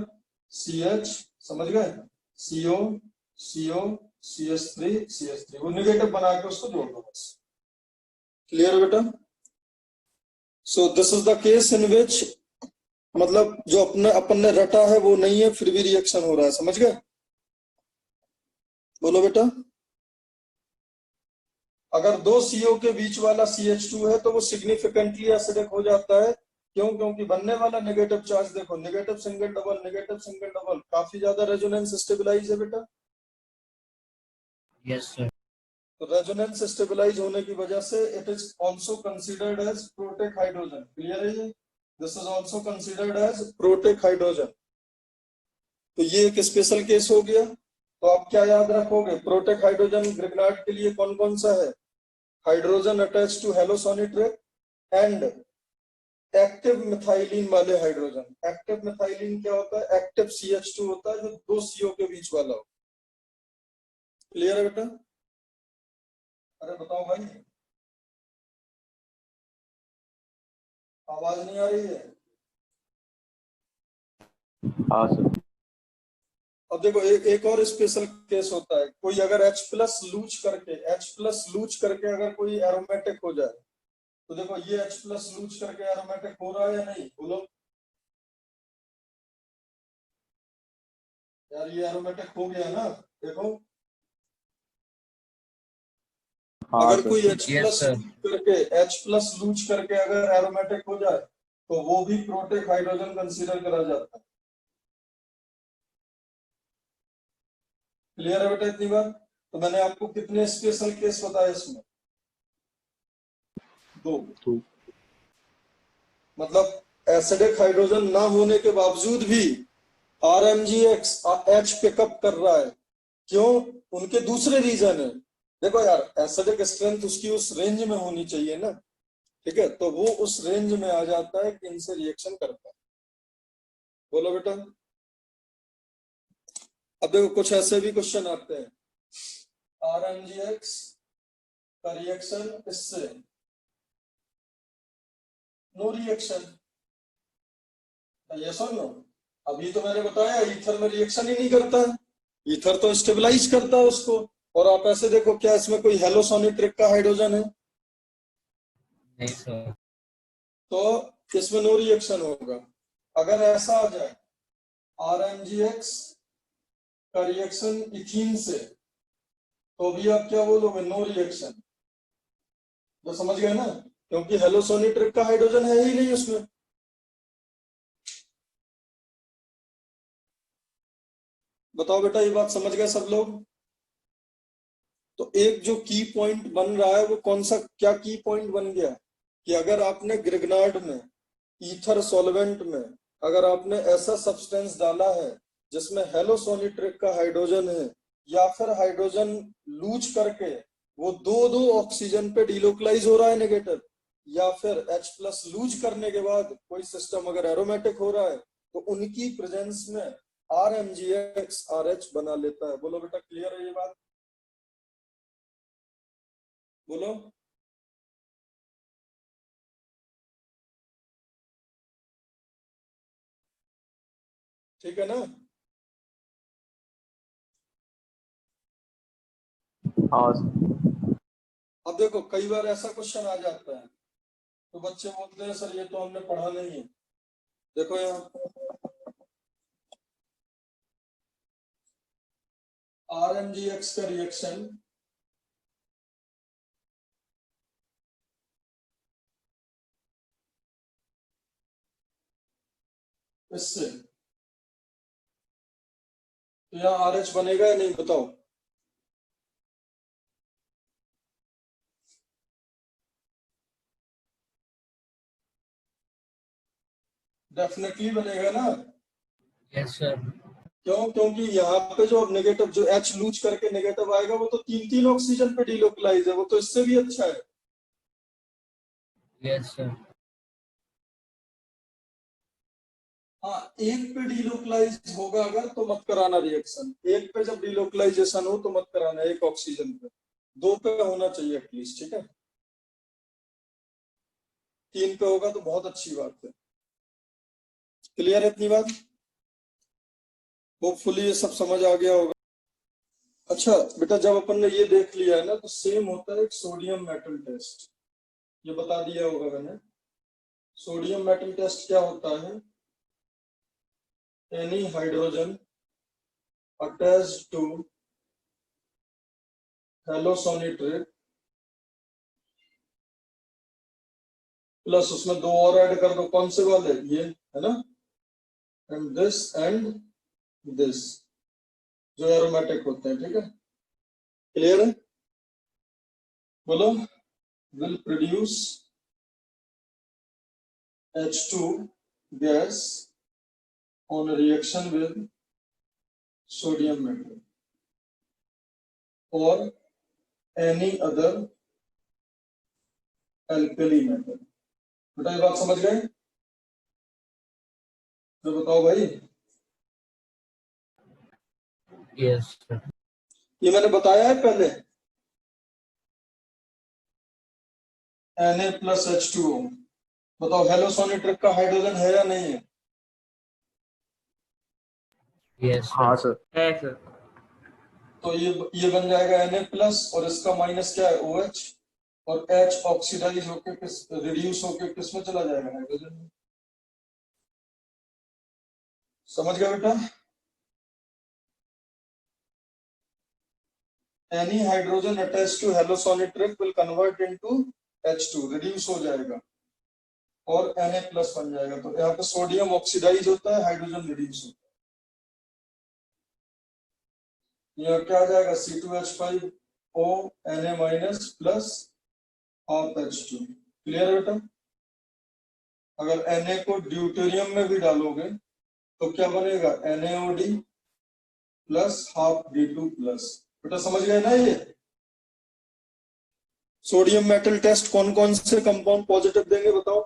CH, समझ गए, CO CO CH3 वो निगेटिव बना के उसको जोड़ दो बस। क्लियर बेटा। So this is the case in which मतलब जो अपन ने रटा है वो नहीं है फिर भी रिएक्शन हो रहा है, समझ गए। बोलो बेटा। अगर दो CO के बीच वाला CH2 है तो वो सिग्निफिकेंटली एसिडिक हो जाता है। क्यों? क्योंकि बनने वाला नेगेटिव चार्ज देखो, नेगेटिव सिंगल डबल काफी ज्यादा रेजोनेंस स्टेबलाइज है बेटा। Yes, sir. तो रेजोनेंस स्टेबलाइज होने की वजह से it is also considered as protic hydrogen. Clear है ये? This is also considered as protic hydrogen. तो ये एक स्पेशल केस हो गया। तो आप क्या याद रखोगे, प्रोटेक हाइड्रोजन ग्रिग्नार्ड के लिए कौन कौन सा है? हाइड्रोजन अटैच टू हेलोसोनिट्रिक एंड एक्टिव मिथाइलिन वाले हाइड्रोजन। एक्टिव मिथाइलिन क्या होता है? एक्टिव CH2 होता है जो दो CO के बीच वाला हो। क्लियर है बेटा? अरे बताओ भाई, आवाज नहीं आ रही है? हाँ सर। अब देखो एक और स्पेशल केस होता है, कोई अगर H प्लस लूच करके अगर कोई एरोमेटिक हो जाए तो देखो ये H प्लस लूच करके एरोमेटिक हो रहा है या नहीं? बोलो यार, ये एरोमेटिक हो गया ना। देखो हाँ अगर सर। कोई H Yes, sir. प्लस लूच करके अगर एरोमेटिक हो जाए तो वो भी प्रोटेक हाइड्रोजन कंसीडर करा जाता है। क्लियर है बेटा इतनी बात? तो मैंने आपको कितने स्पेशल केस बताए इसमें? दो। मतलब एसिडिक हाइड्रोजन ना होने के बावजूद भी RMgX H पिकअप कर रहा है। क्यों? उनके दूसरे रीजन है। देखो यार, एसिडिक स्ट्रेंथ उसकी उस रेंज में होनी चाहिए ना, ठीक है, तो वो उस रेंज में आ जाता है कि इनसे रिएक्शन करता है। बोलो बेटा। अब देखो कुछ ऐसे भी क्वेश्चन आते हैं, RMgX का रिएक्शन इससे, नो रिएक्शन। ये सुन लो, अभी तो मैंने बताया ईथर में रिएक्शन ही नहीं करता है, ईथर तो स्टेबलाइज करता है उसको। और आप ऐसे देखो, क्या इसमें कोई हेलोसोनिट्रिक का हाइड्रोजन है? नहीं, sir. तो इसमें नो रिएक्शन होगा। अगर ऐसा आ जाए RMgX का रिएक्शन इथीन से, तो भी आप क्या बोलोगे? No reaction. तो समझ गए ना, क्योंकि हेलोसोनिट्रिक का हाइड्रोजन है ही नहीं उसमें। बताओ बेटा, ये बात समझ गए सब लोग? तो एक जो की पॉइंट बन रहा है वो कौन सा, क्या की पॉइंट बन गया कि अगर आपने ग्रिग्नार्ड में ईथर सॉल्वेंट में अगर आपने ऐसा सब्सटेंस डाला है जिसमें हेलोसोनिट्रिक का हाइड्रोजन है, या फिर हाइड्रोजन लूज करके वो दो दो ऑक्सीजन पे डिलोकलाइज हो रहा है नेगेटिव, या फिर H प्लस लूज करने के बाद कोई सिस्टम अगर एरोमेटिक हो रहा है, तो उनकी प्रेजेंस में RMgX RH बना लेता है। बोलो बेटा, क्लियर है ये बात? बोलो। ठीक है ना? हाँ सर। अब देखो कई बार ऐसा क्वेश्चन आ जाता है तो बच्चे बोलते हैं सर ये तो हमने पढ़ा नहीं है। देखो यहाँ RMgX का रिएक्शन इससे, तो यहाँ RH बनेगा या नहीं? बताओ। डेफिनेटली बनेगा ना। Yes, sir. क्यों? क्योंकि यहाँ पे जो अब नेगेटिव जो H लूज करके नेगेटिव आएगा वो तो तीन तीन ऑक्सीजन पे डिलोकलाइज है, वो तो इससे भी अच्छा है। Yes, sir. हाँ, एक पे डिलोकलाइज होगा अगर तो मत कराना रिएक्शन, एक पे जब डिलोकलाइजेशन हो तो मत कराना, एक ऑक्सीजन पे, दो पे होना चाहिए एटलीस्ट, ठीक है। तीन पे होगा तो बहुत अच्छी बात है। क्लियर है इतनी बात? होपफुली ये सब समझ आ गया होगा। अच्छा बेटा, जब अपन ने ये देख लिया है ना, तो सेम होता है एक सोडियम मेटल टेस्ट, ये बता दिया होगा मैंने। सोडियम मेटल टेस्ट क्या होता है? एनी हाइड्रोजन अटैच्ड टू हेलोसोनिट्रिक प्लस उसमें दो और ऐड कर दो, कौन से वाले, ये है ना, एंड दिस जो एरोमेटिक होते हैं, ठीक है। क्लियर है? बोलो। Will produce H2 gas on a reaction with sodium metal or any other alkali metal। बेटा ये बात समझ गए? तो बताओ भाई। Yes, sir. ये मैंने बताया है पहले, Na+H2O। बताओ हेलोसोनिट्रिक का हाइड्रोजन है या नहीं है? Yes, sir. हाँ सर। Yes, sir. तो ये बन जाएगा Na+ और इसका माइनस क्या है, OH, और H ऑक्सीडाइज होकर किस, रिड्यूस होकर किस में चला जाएगा, हाइड्रोजन में। समझ गया बेटा? Any hydrogen attached to halosonitric will convert into H2, reduce हो जाएगा और Na+ बन जाएगा। तो यहाँ पे सोडियम ऑक्सीडाइज होता है, हाइड्रोजन रिड्यूस होता है। यहाँ क्या आ जाएगा, C2H5O Na- plus half H2। Clear है बेटा? अगर Na को ड्यूटेरियम में भी डालोगे तो क्या बनेगा, NaOD plus half D2 plus. बेटा समझ गए ना ये? सोडियम मेटल टेस्ट कौन कौन से कंपाउंड पॉजिटिव देंगे बताओ?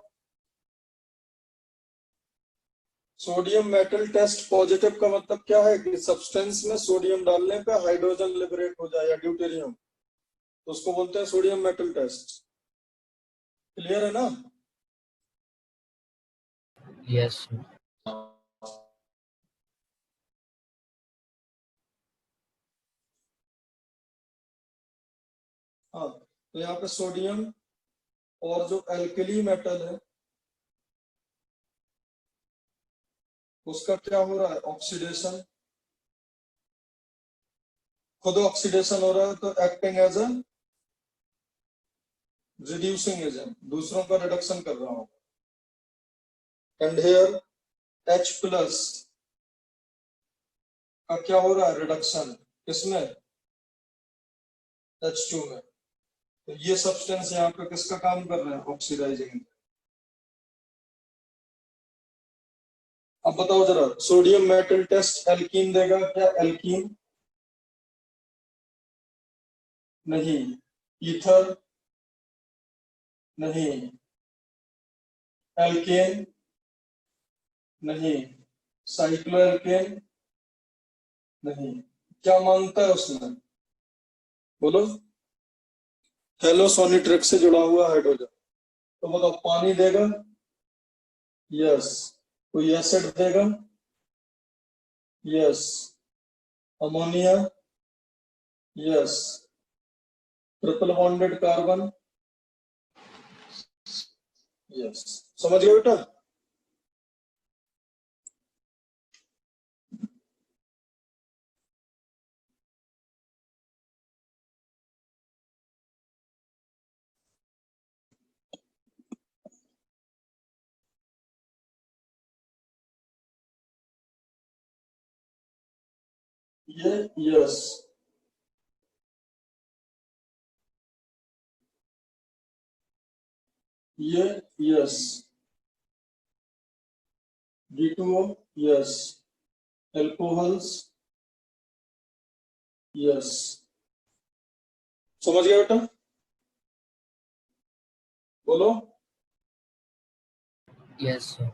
सोडियम मेटल टेस्ट पॉजिटिव का मतलब क्या है कि सब्सटेंस में सोडियम डालने पे हाइड्रोजन लिबरेट हो जाए या ड्यूटेरियम, तो उसको बोलते हैं सोडियम मेटल टेस्ट। क्लियर है ना? Yes, sir. हाँ, तो यहाँ पे सोडियम और जो एल्कली मेटल है उसका क्या हो रहा है, ऑक्सीडेशन। खुद ऑक्सीडेशन हो रहा है तो acting as a reducing agent, दूसरों का रिडक्शन कर रहा हूं। एंड हेयर H+ का क्या हो रहा है, रिडक्शन, किसमें, H2 में। तो ये सब्सटेंस यहाँ पे किसका काम कर रहा है, ऑक्सीडाइजिंग। अब बताओ जरा, सोडियम मेटल टेस्ट एल्कीन देगा क्या, एल्कीन नहीं, ईथर नहीं, एल्केन नहीं, साइक्लोएल्केन नहीं। क्या मांगता है उसमें, बोलो? हेलोसोनिट्रिक से जुड़ा हुआ हाइड्रोजन। तो बताओ, पानी देगा, यस। कोई एसिड देगा, yes. Ammonia, yes. Triple bonded carbon, yes. समझ गए बेटा? ये यस, ये yes, D2O yes, alcohols yes. समझ गया बेटा? बोलो। Yes, sir.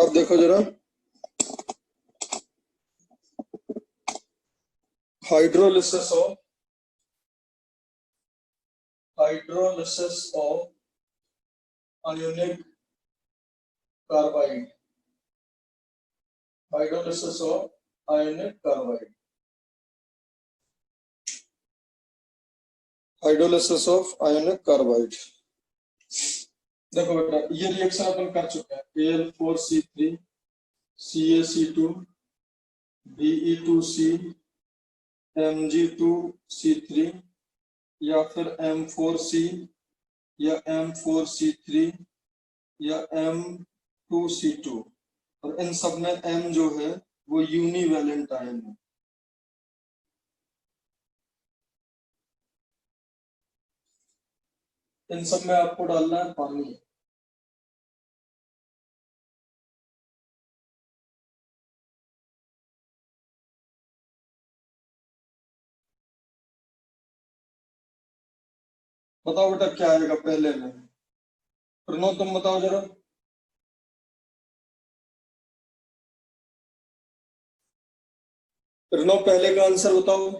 अब देखो जरा, hydrolysis of ionic carbide, hydrolysis of ionic carbide, hydrolysis of ionic carbide. देखो बेटा, ये रिएक्शन अपन कर चुके हैं, Al4C3 CaC2 Be2C Mg2C3 या फिर M4C या M4C3 या M2C2, और इन सब में M जो है वो यूनिवैलेंट आयन है। इन सब में आपको डालना है पानी। बताओ बेटा क्या आएगा पहले में, प्रणव तुम बताओ जरा। प्रणव पहले का आंसर बताओ।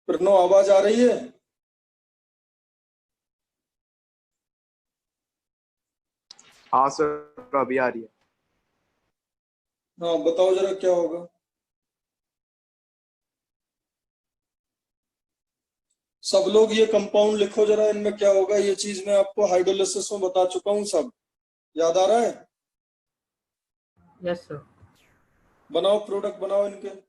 प्रणव आवाज आ रही है? हाँ सर, अभी आ रही है। हाँ बताओ जरा क्या होगा। सब लोग ये कंपाउंड लिखो जरा, इनमें क्या होगा। ये चीज मैं आपको हाइड्रोलिसिस में बता चुका हूँ, सब याद आ रहा है? Yes, sir. बनाओ, प्रोडक्ट बनाओ इनके।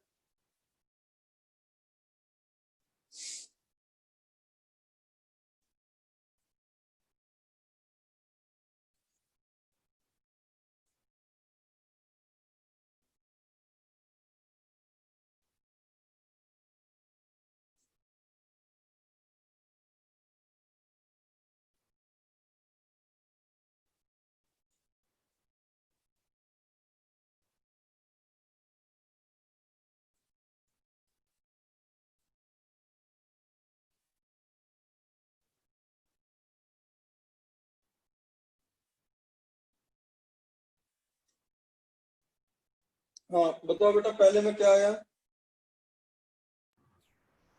हाँ बताओ बेटा, पहले में क्या आया?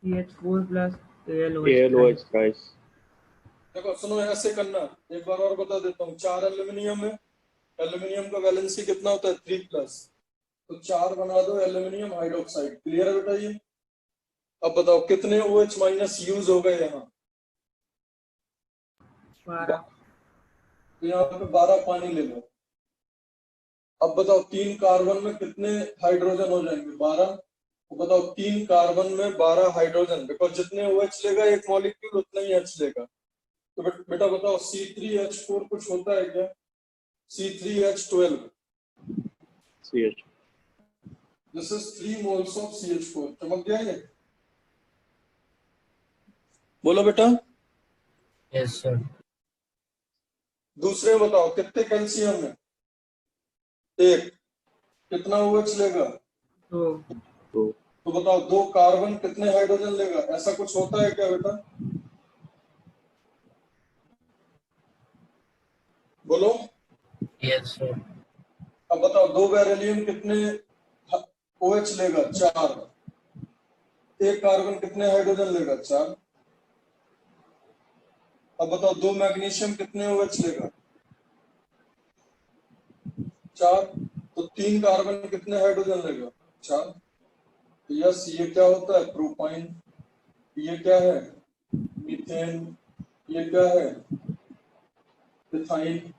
CH4 plus ALOH ALOH thrice. thrice। देखो सुनो, ऐसे करना, एक बार और बता देता हूँ। 4 एल्यूमिनियम है, एल्यूमिनियम का वैलेंसी कितना होता है? 3+, तो 4 बना दो एल्यूमिनियम हाइड्रोक्साइड। क्लियर है बेटा ये? अब बताओ कितने OH माइनस यूज हो गए यहाँ? 12. तो यहाँ पे 12 पानी ले लो। अब बताओ 3 कार्बन में कितने हाइड्रोजन हो जाएंगे? 12। तो बताओ 3 कार्बन में 12 हाइड्रोजन, बिकॉज जितने OH लेगा एक मॉलिक्यूल उतना ही H लेगा। तो बेटा बताओ C3H4 कुछ होता है क्या? C3H12, CH। This is 3 moles of CH4। चमक गया ये? बोलो बेटा। Yes, sir. दूसरे बताओ कितने कैल्शियम है? 1। कितना OH लेगा? 2. तो तो बताओ 2 कार्बन कितने हाइड्रोजन लेगा? ऐसा कुछ होता है क्या बेटा? बोलो। Yes, sir. अब बताओ 2 बेरिलियम कितने OH लेगा? 4। 1 कार्बन कितने हाइड्रोजन लेगा? 4। अब बताओ 2 मैग्नीशियम कितने OH लेगा? 4। तो 3 कार्बन कितने हाइड्रोजन लेगा? 4। यस, ये क्या होता है? प्रोपाइन। ये क्या है? मीथेन। ये क्या है? इथाइन।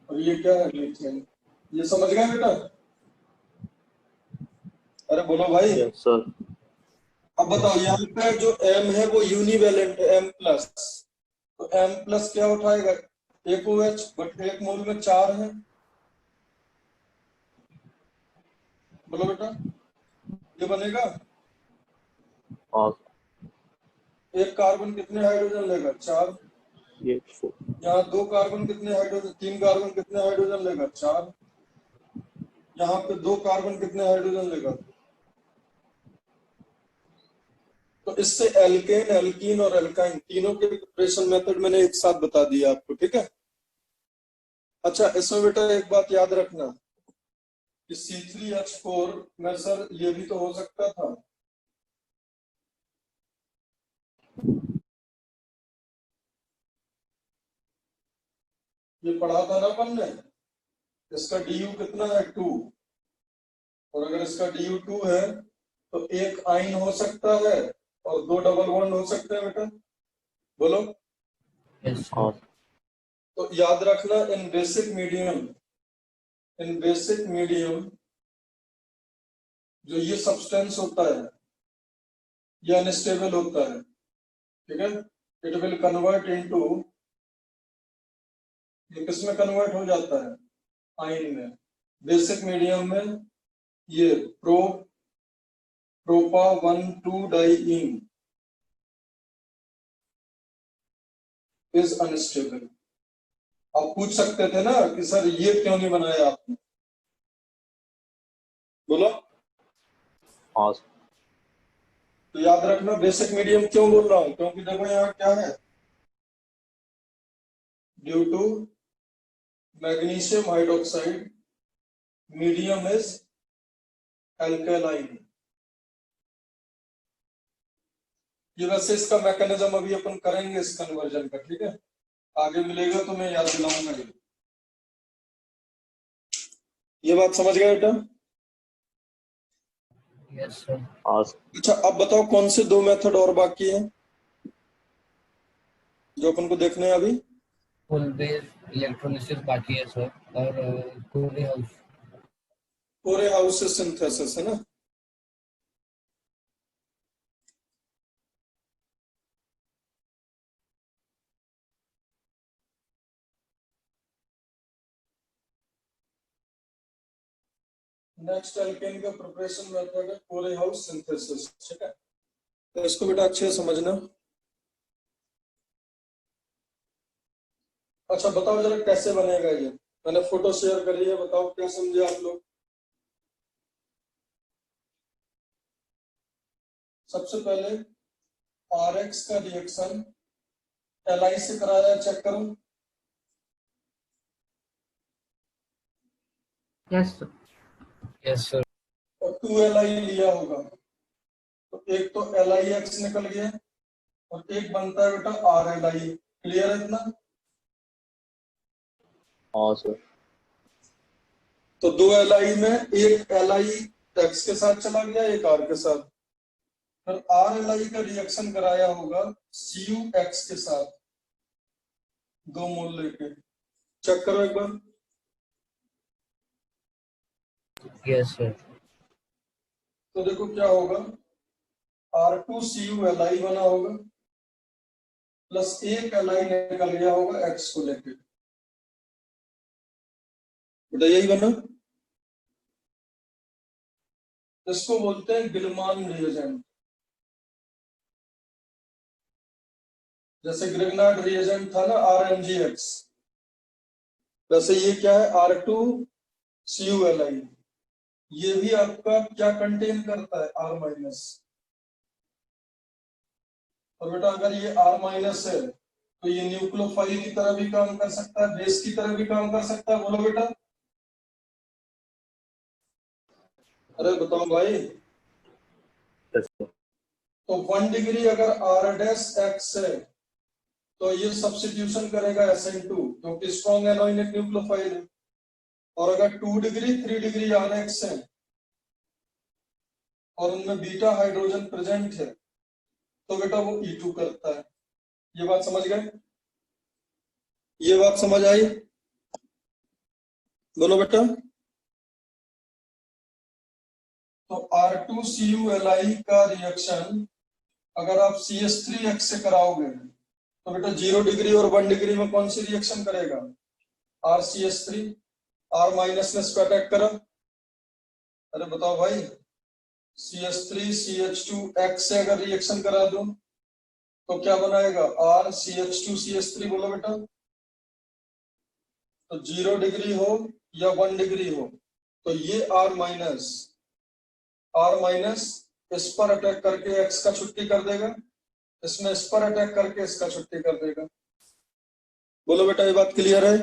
और ये क्या है? मीथेन। ये समझ गए बेटा? अरे बोलो भाई। Yes sir. अब बताओ यहाँ पे जो M है वो यूनिवैलेंट है, M+। तो M+ क्या उठाएगा? एक OH, बट एक मोल में 4 है। बोलो बेटा, ये बनेगा? हाँ एक कार्बन कितने हाइड्रोजन लेगा? 4। CH4 यहाँ 2 कार्बन कितने हाइड्रोजन, 3 कार्बन कितने हाइड्रोजन लेगा? 4। यहाँ पे 2 कार्बन कितने हाइड्रोजन लेगा? तो इससे एल्केन, एल्कीन और एल्काइन तीनों के प्रिपरेशन मेथड मैंने एक साथ बता दिया आपको, ठीक है। अच्छा, इसमें बेटा एक बात याद रखना कि C3H4 में सर ये भी तो हो सकता था। ये पढ़ा था ना अपन ने, इसका DU कितना है? 2। और अगर इसका DU 2 है तो एक आइन हो सकता है और 2 डबल बॉन्ड हो सकते हैं बेटा, बोलो। Yes, sir. हाँ तो याद रखना, इन बेसिक मीडियम जो ये सब्सटेंस होता है ये अनस्टेबल होता है, ठीक है। इट विल कन्वर्ट इनटू, ये किसमें कन्वर्ट हो जाता है? आइन में। बेसिक मीडियम में ये प्रोपा 1,2 डाइईन इज अनस्टेबल। आप पूछ सकते थे ना कि सर ये क्यों नहीं बनाया आपने, बोलो। हाँ तो याद रखना बेसिक मीडियम क्यों बोल रहा हूं, क्योंकि देखो यहाँ क्या है, due to magnesium hydroxide medium is alkaline. ये वैसे इसका मैकेनिज्म अभी अपन करेंगे इस कन्वर्जन का, ठीक है। आगे मिलेगा तो मैं याद दिलाऊंगा। ये बात समझ गए बेटा? Yes, sir. हाँ अच्छा, अब बताओ कौन से 2 मेथड और बाकी हैं जो अपन को देखने हैं अभी? Full base electrolysis बाकी है सर, और Corey हाउस। कोरे हाउस सिंथेसिस है ना। नेक्स्ट एल्केन का प्रिपरेशन मेथड है कोरे हाउस सिंथेसिस, ठीक है। तो इसको बेटा अच्छे से समझना। अच्छा बताओ जरा कैसे बनेगा ये, मैंने फोटो शेयर करी है, बताओ क्या समझे आप लोग। सबसे पहले RX का रिएक्शन Li से कराया, चेक करो। Yes, sir. Yes, sir. और 2Li लिया होगा, तो एक तो LiX निकल गया और एक बनता है बेटा RLi। क्लियर है इतना? हाँ सर। तो 2 Li में एक Li X के साथ चला गया, एक R के साथ। फिर RLi का रिएक्शन कराया होगा CuX के साथ, 2 मोल लेके। चेक करो एक बार। Yes, sir. तो देखो क्या होगा, R2CuLi बना होगा प्लस एक Li निकल गया होगा X को लेके, बेटा यही बना। इसको बोलते हैं गिलमान रिएजेंट। जैसे ग्रिग्नार्ड रिएजेंट था ना RMgX, वैसे ये क्या है R2CuLi। ये भी आपका क्या कंटेन करता है? R-। और बेटा अगर ये R- है तो ये न्यूक्लियोफाइल की तरह भी काम कर सकता है, बेस की तरह भी काम कर सकता है, बोलो बेटा। अरे बताओ भाई। Yes, sir. तो 1 डिग्री अगर R' है तो ये सब्स्टिट्यूशन करेगा SN2 क्योंकि स्ट्रॉन्ग एनोइनिक न्यूक्लियोफाइल है। और अगर 2 डिग्री 3 डिग्री RX है और उनमें बीटा हाइड्रोजन प्रेजेंट है तो बेटा वो E2 करता है। ये बात समझ गए? ये बात समझ आई? बोलो बेटा। तो R2CuLi का रिएक्शन अगर आप CH3X से कराओगे तो बेटा 0 डिग्री और 1 डिग्री में कौन सी रिएक्शन करेगा? RCH3। R- ने इसको अटैक करा। अरे बताओ भाई, CH3 CH2X से अगर रिएक्शन करा दो तो क्या बनाएगा RCH2CH3 बोलो बेटा। तो 0 डिग्री हो या 1 डिग्री हो तो ये R माइनस इस पर अटैक करके X का छुट्टी कर देगा, इसमें इस पर अटैक करके इसका छुट्टी कर देगा। बोलो बेटा ये बात क्लियर है?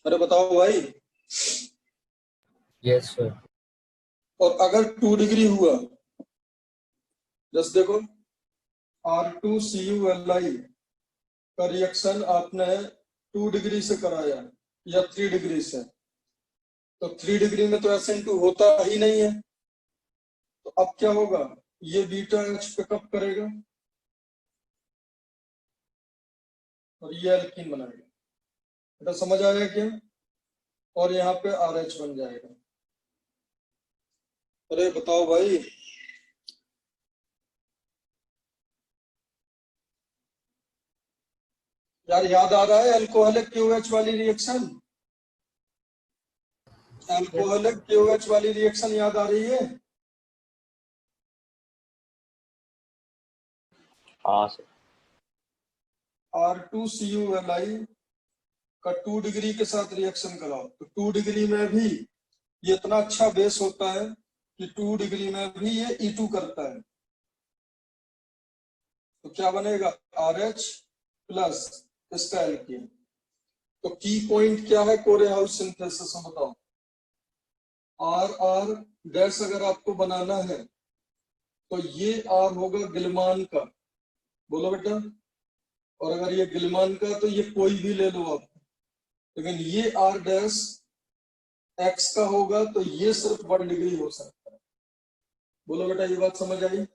अरे बताओ भाई। Yes, sir. और अगर 2 डिग्री हुआ, जस्ट देखो R2CuLi का रिएक्शन आपने 2 डिग्री से कराया या 3 डिग्री से, तो 3 डिग्री में तो SN2 होता ही नहीं है। तो अब क्या होगा, ये बीटा H पिकअप करेगा और ये एल्कीन बनाएगा। बेटा समझ आया क्या? और यहाँ पे RH बन जाएगा। अरे बताओ भाई। यार याद आ रहा है अल्कोहलिक KOH वाली रिएक्शन? अल्कोहलिक KOH वाली रिएक्शन याद आ रही है? हाँ सर। R2CuLi का 2 डिग्री के साथ रिएक्शन कराओ तो 2 डिग्री में भी ये इतना अच्छा बेस होता है कि 2 डिग्री में भी ये E2 करता है। तो क्या बनेगा RH प्लस इसका एल्कीन। तो की पॉइंट क्या है कोरेहाउस सिंथेसिस में बताओ। R डैश अगर आपको बनाना है तो ये R होगा गिलमान का, बोलो बेटा। और अगर ये गिलमान का तो ये कोई भी ले लो आप, लेकिन ये R डैश X का होगा तो ये सिर्फ 1 डिग्री हो सकता है। बोलो बेटा ये बात समझ आई?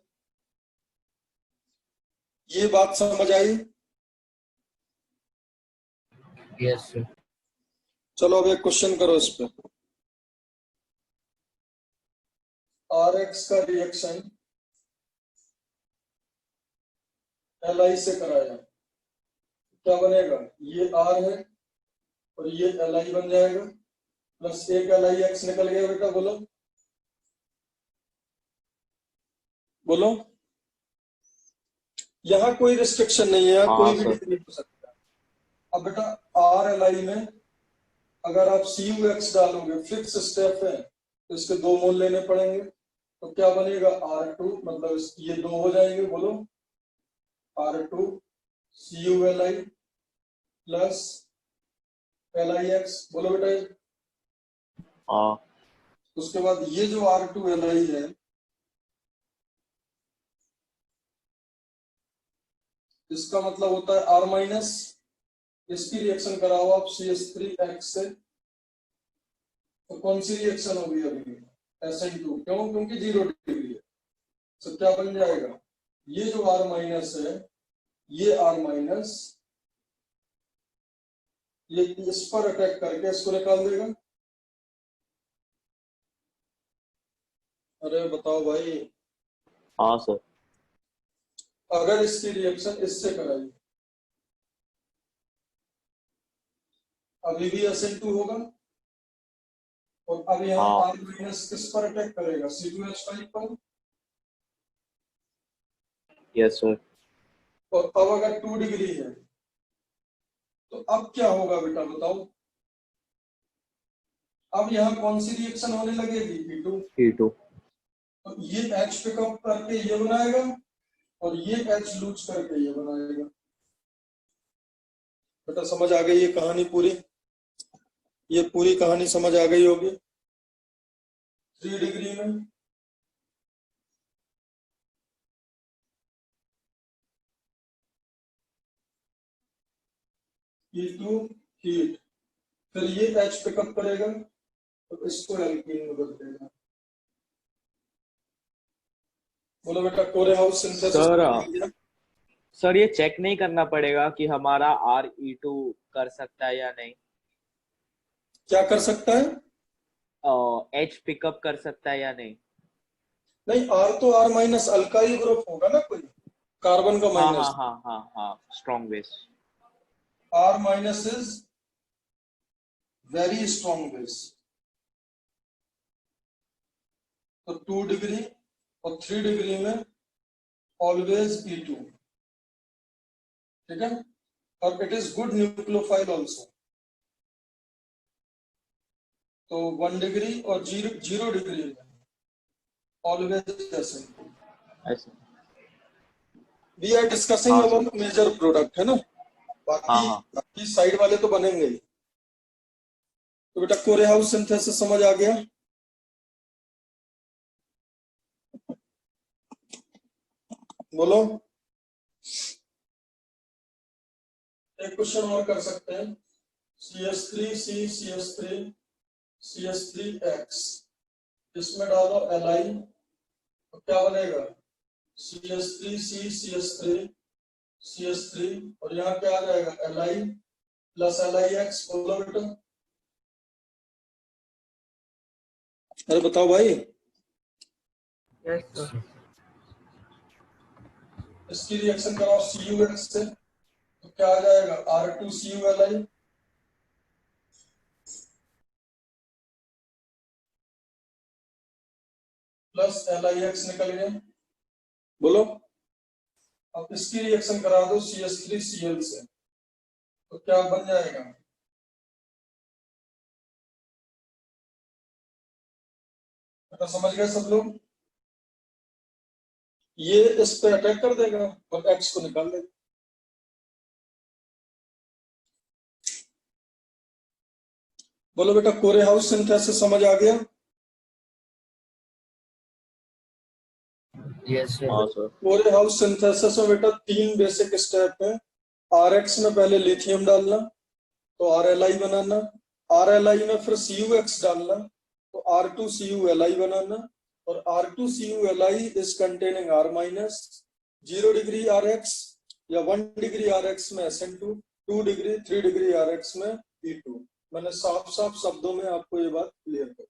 ये बात समझ आई? Yes, sir. चलो अब एक क्वेश्चन करो इस पे। RX का रिएक्शन Li से कराया, क्या बनेगा, ये R है और ये Li बन जाएगा प्लस एक LiX निकल गया बेटा। बोलो बोलो। यहाँ कोई रिस्ट्रिक्शन नहीं है, हाँ, कोई भी सर। डिग्री हो सकता है। अब बेटा RLi में अगर आप CuX डालोगे, फिक्स स्टेप है तो इसके 2 मोल लेने पड़ेंगे। तो क्या बनेगा R2 मतलब ये 2 हो जाएंगे। बोलो R2CuLi प्लस LiX। बोलो बेटा ये। हाँ उसके बाद ये जो R2Li है इसका मतलब होता है R माइनस, इसकी रिएक्शन कराओ आप CH3X से तो कौन सी रिएक्शन होगी अभी, SN2। क्यों? क्योंकि 0 डिग्री है। तो क्या बन जाएगा, ये जो R माइनस है ये R माइनस ये इस पर अटैक करके इसको निकाल देगा। अरे बताओ भाई। हाँ सर। अगर इसकी रिएक्शन इससे कराई अभी भी SN2 होगा और अब यहाँ हाँ। R माइनस किस पर अटैक करेगा, C2H5 पर। Yes sir. और अब अगर 2 डिग्री है तो अब क्या होगा बेटा बताओ। अब यहाँ कौन सी रिएक्शन होने लगेगी, P2। E2। तो ये H पिकअप करके ये बनाएगा और ये H लूज करके ये बनाएगा। बेटा समझ आ गई ये कहानी पूरी? ये पूरी कहानी समझ आ गई होगी। 3 डिग्री में E2 हीट, फिर ये H पिकअप करेगा तो इसको एल्कीन में बदल देगा। बोलो बेटा कोरेहाउस सिंथेसिस। सर ये चेक नहीं करना पड़ेगा कि हमारा RE2 कर सकता है या नहीं? क्या कर सकता है? H पिकअप कर सकता है या नहीं? नहीं, R तो R माइनस अल्काइल ग्रुप होगा ना, कोई कार्बन का हाँ माइनस। हाँ हाँ हाँ हाँ, strong base. R minus is very strong base. तो 2 डिग्री और 3 डिग्री में ऑलवेज E2, ठीक है, और it is good nucleophile also. तो 1 डिग्री और 0 डिग्री ऑलवेज ऐसे। ऐसे। वी आर डिस्कसिंग हाँ, अबाउट मेजर प्रोडक्ट, है ना, हाँ। बाकी साइड वाले तो बनेंगे ही। तो बेटा कोरे हाउस सिंथेसिस समझ आ गया? बोलो। एक क्वेश्चन और कर सकते हैं, CH3C CH3 CH3X, इसमें डालो Li, तो क्या बनेगा? CH3C CH3 CH3, और यहाँ क्या आ जाएगा? Li plus LiX। बोलो बेटा। अरे बताओ भाई। yes sir, इसकी रिएक्शन कराओ CuX से, तो क्या आ जाएगा? R2CuLi प्लस LiX निकल गया। बोलो। अब इसकी रिएक्शन करा दो CH3Cl से, तो क्या बन जाएगा? बेटा समझ गए सब लोग? ये इस पे अटैक कर देगा और X को निकाल देगा। बोलो बेटा कोरे हाउस सिंथेसिस समझ आ गया? Yes sir. हाँ सर। कोरे हाउस सिंथेसिस में बेटा 3 बेसिक स्टेप हैं। RX में पहले लिथियम डालना, तो RLi बनाना, RLi में फिर CuX डालना, तो R2CuLi बनाना, और R2CuLi is containing R minus, 0 degree RX या 1 डिग्री RX में SN2, 2 डिग्री 3 डिग्री RX में E2। मैंने साफ साफ शब्दों में आपको ये बात क्लियर कर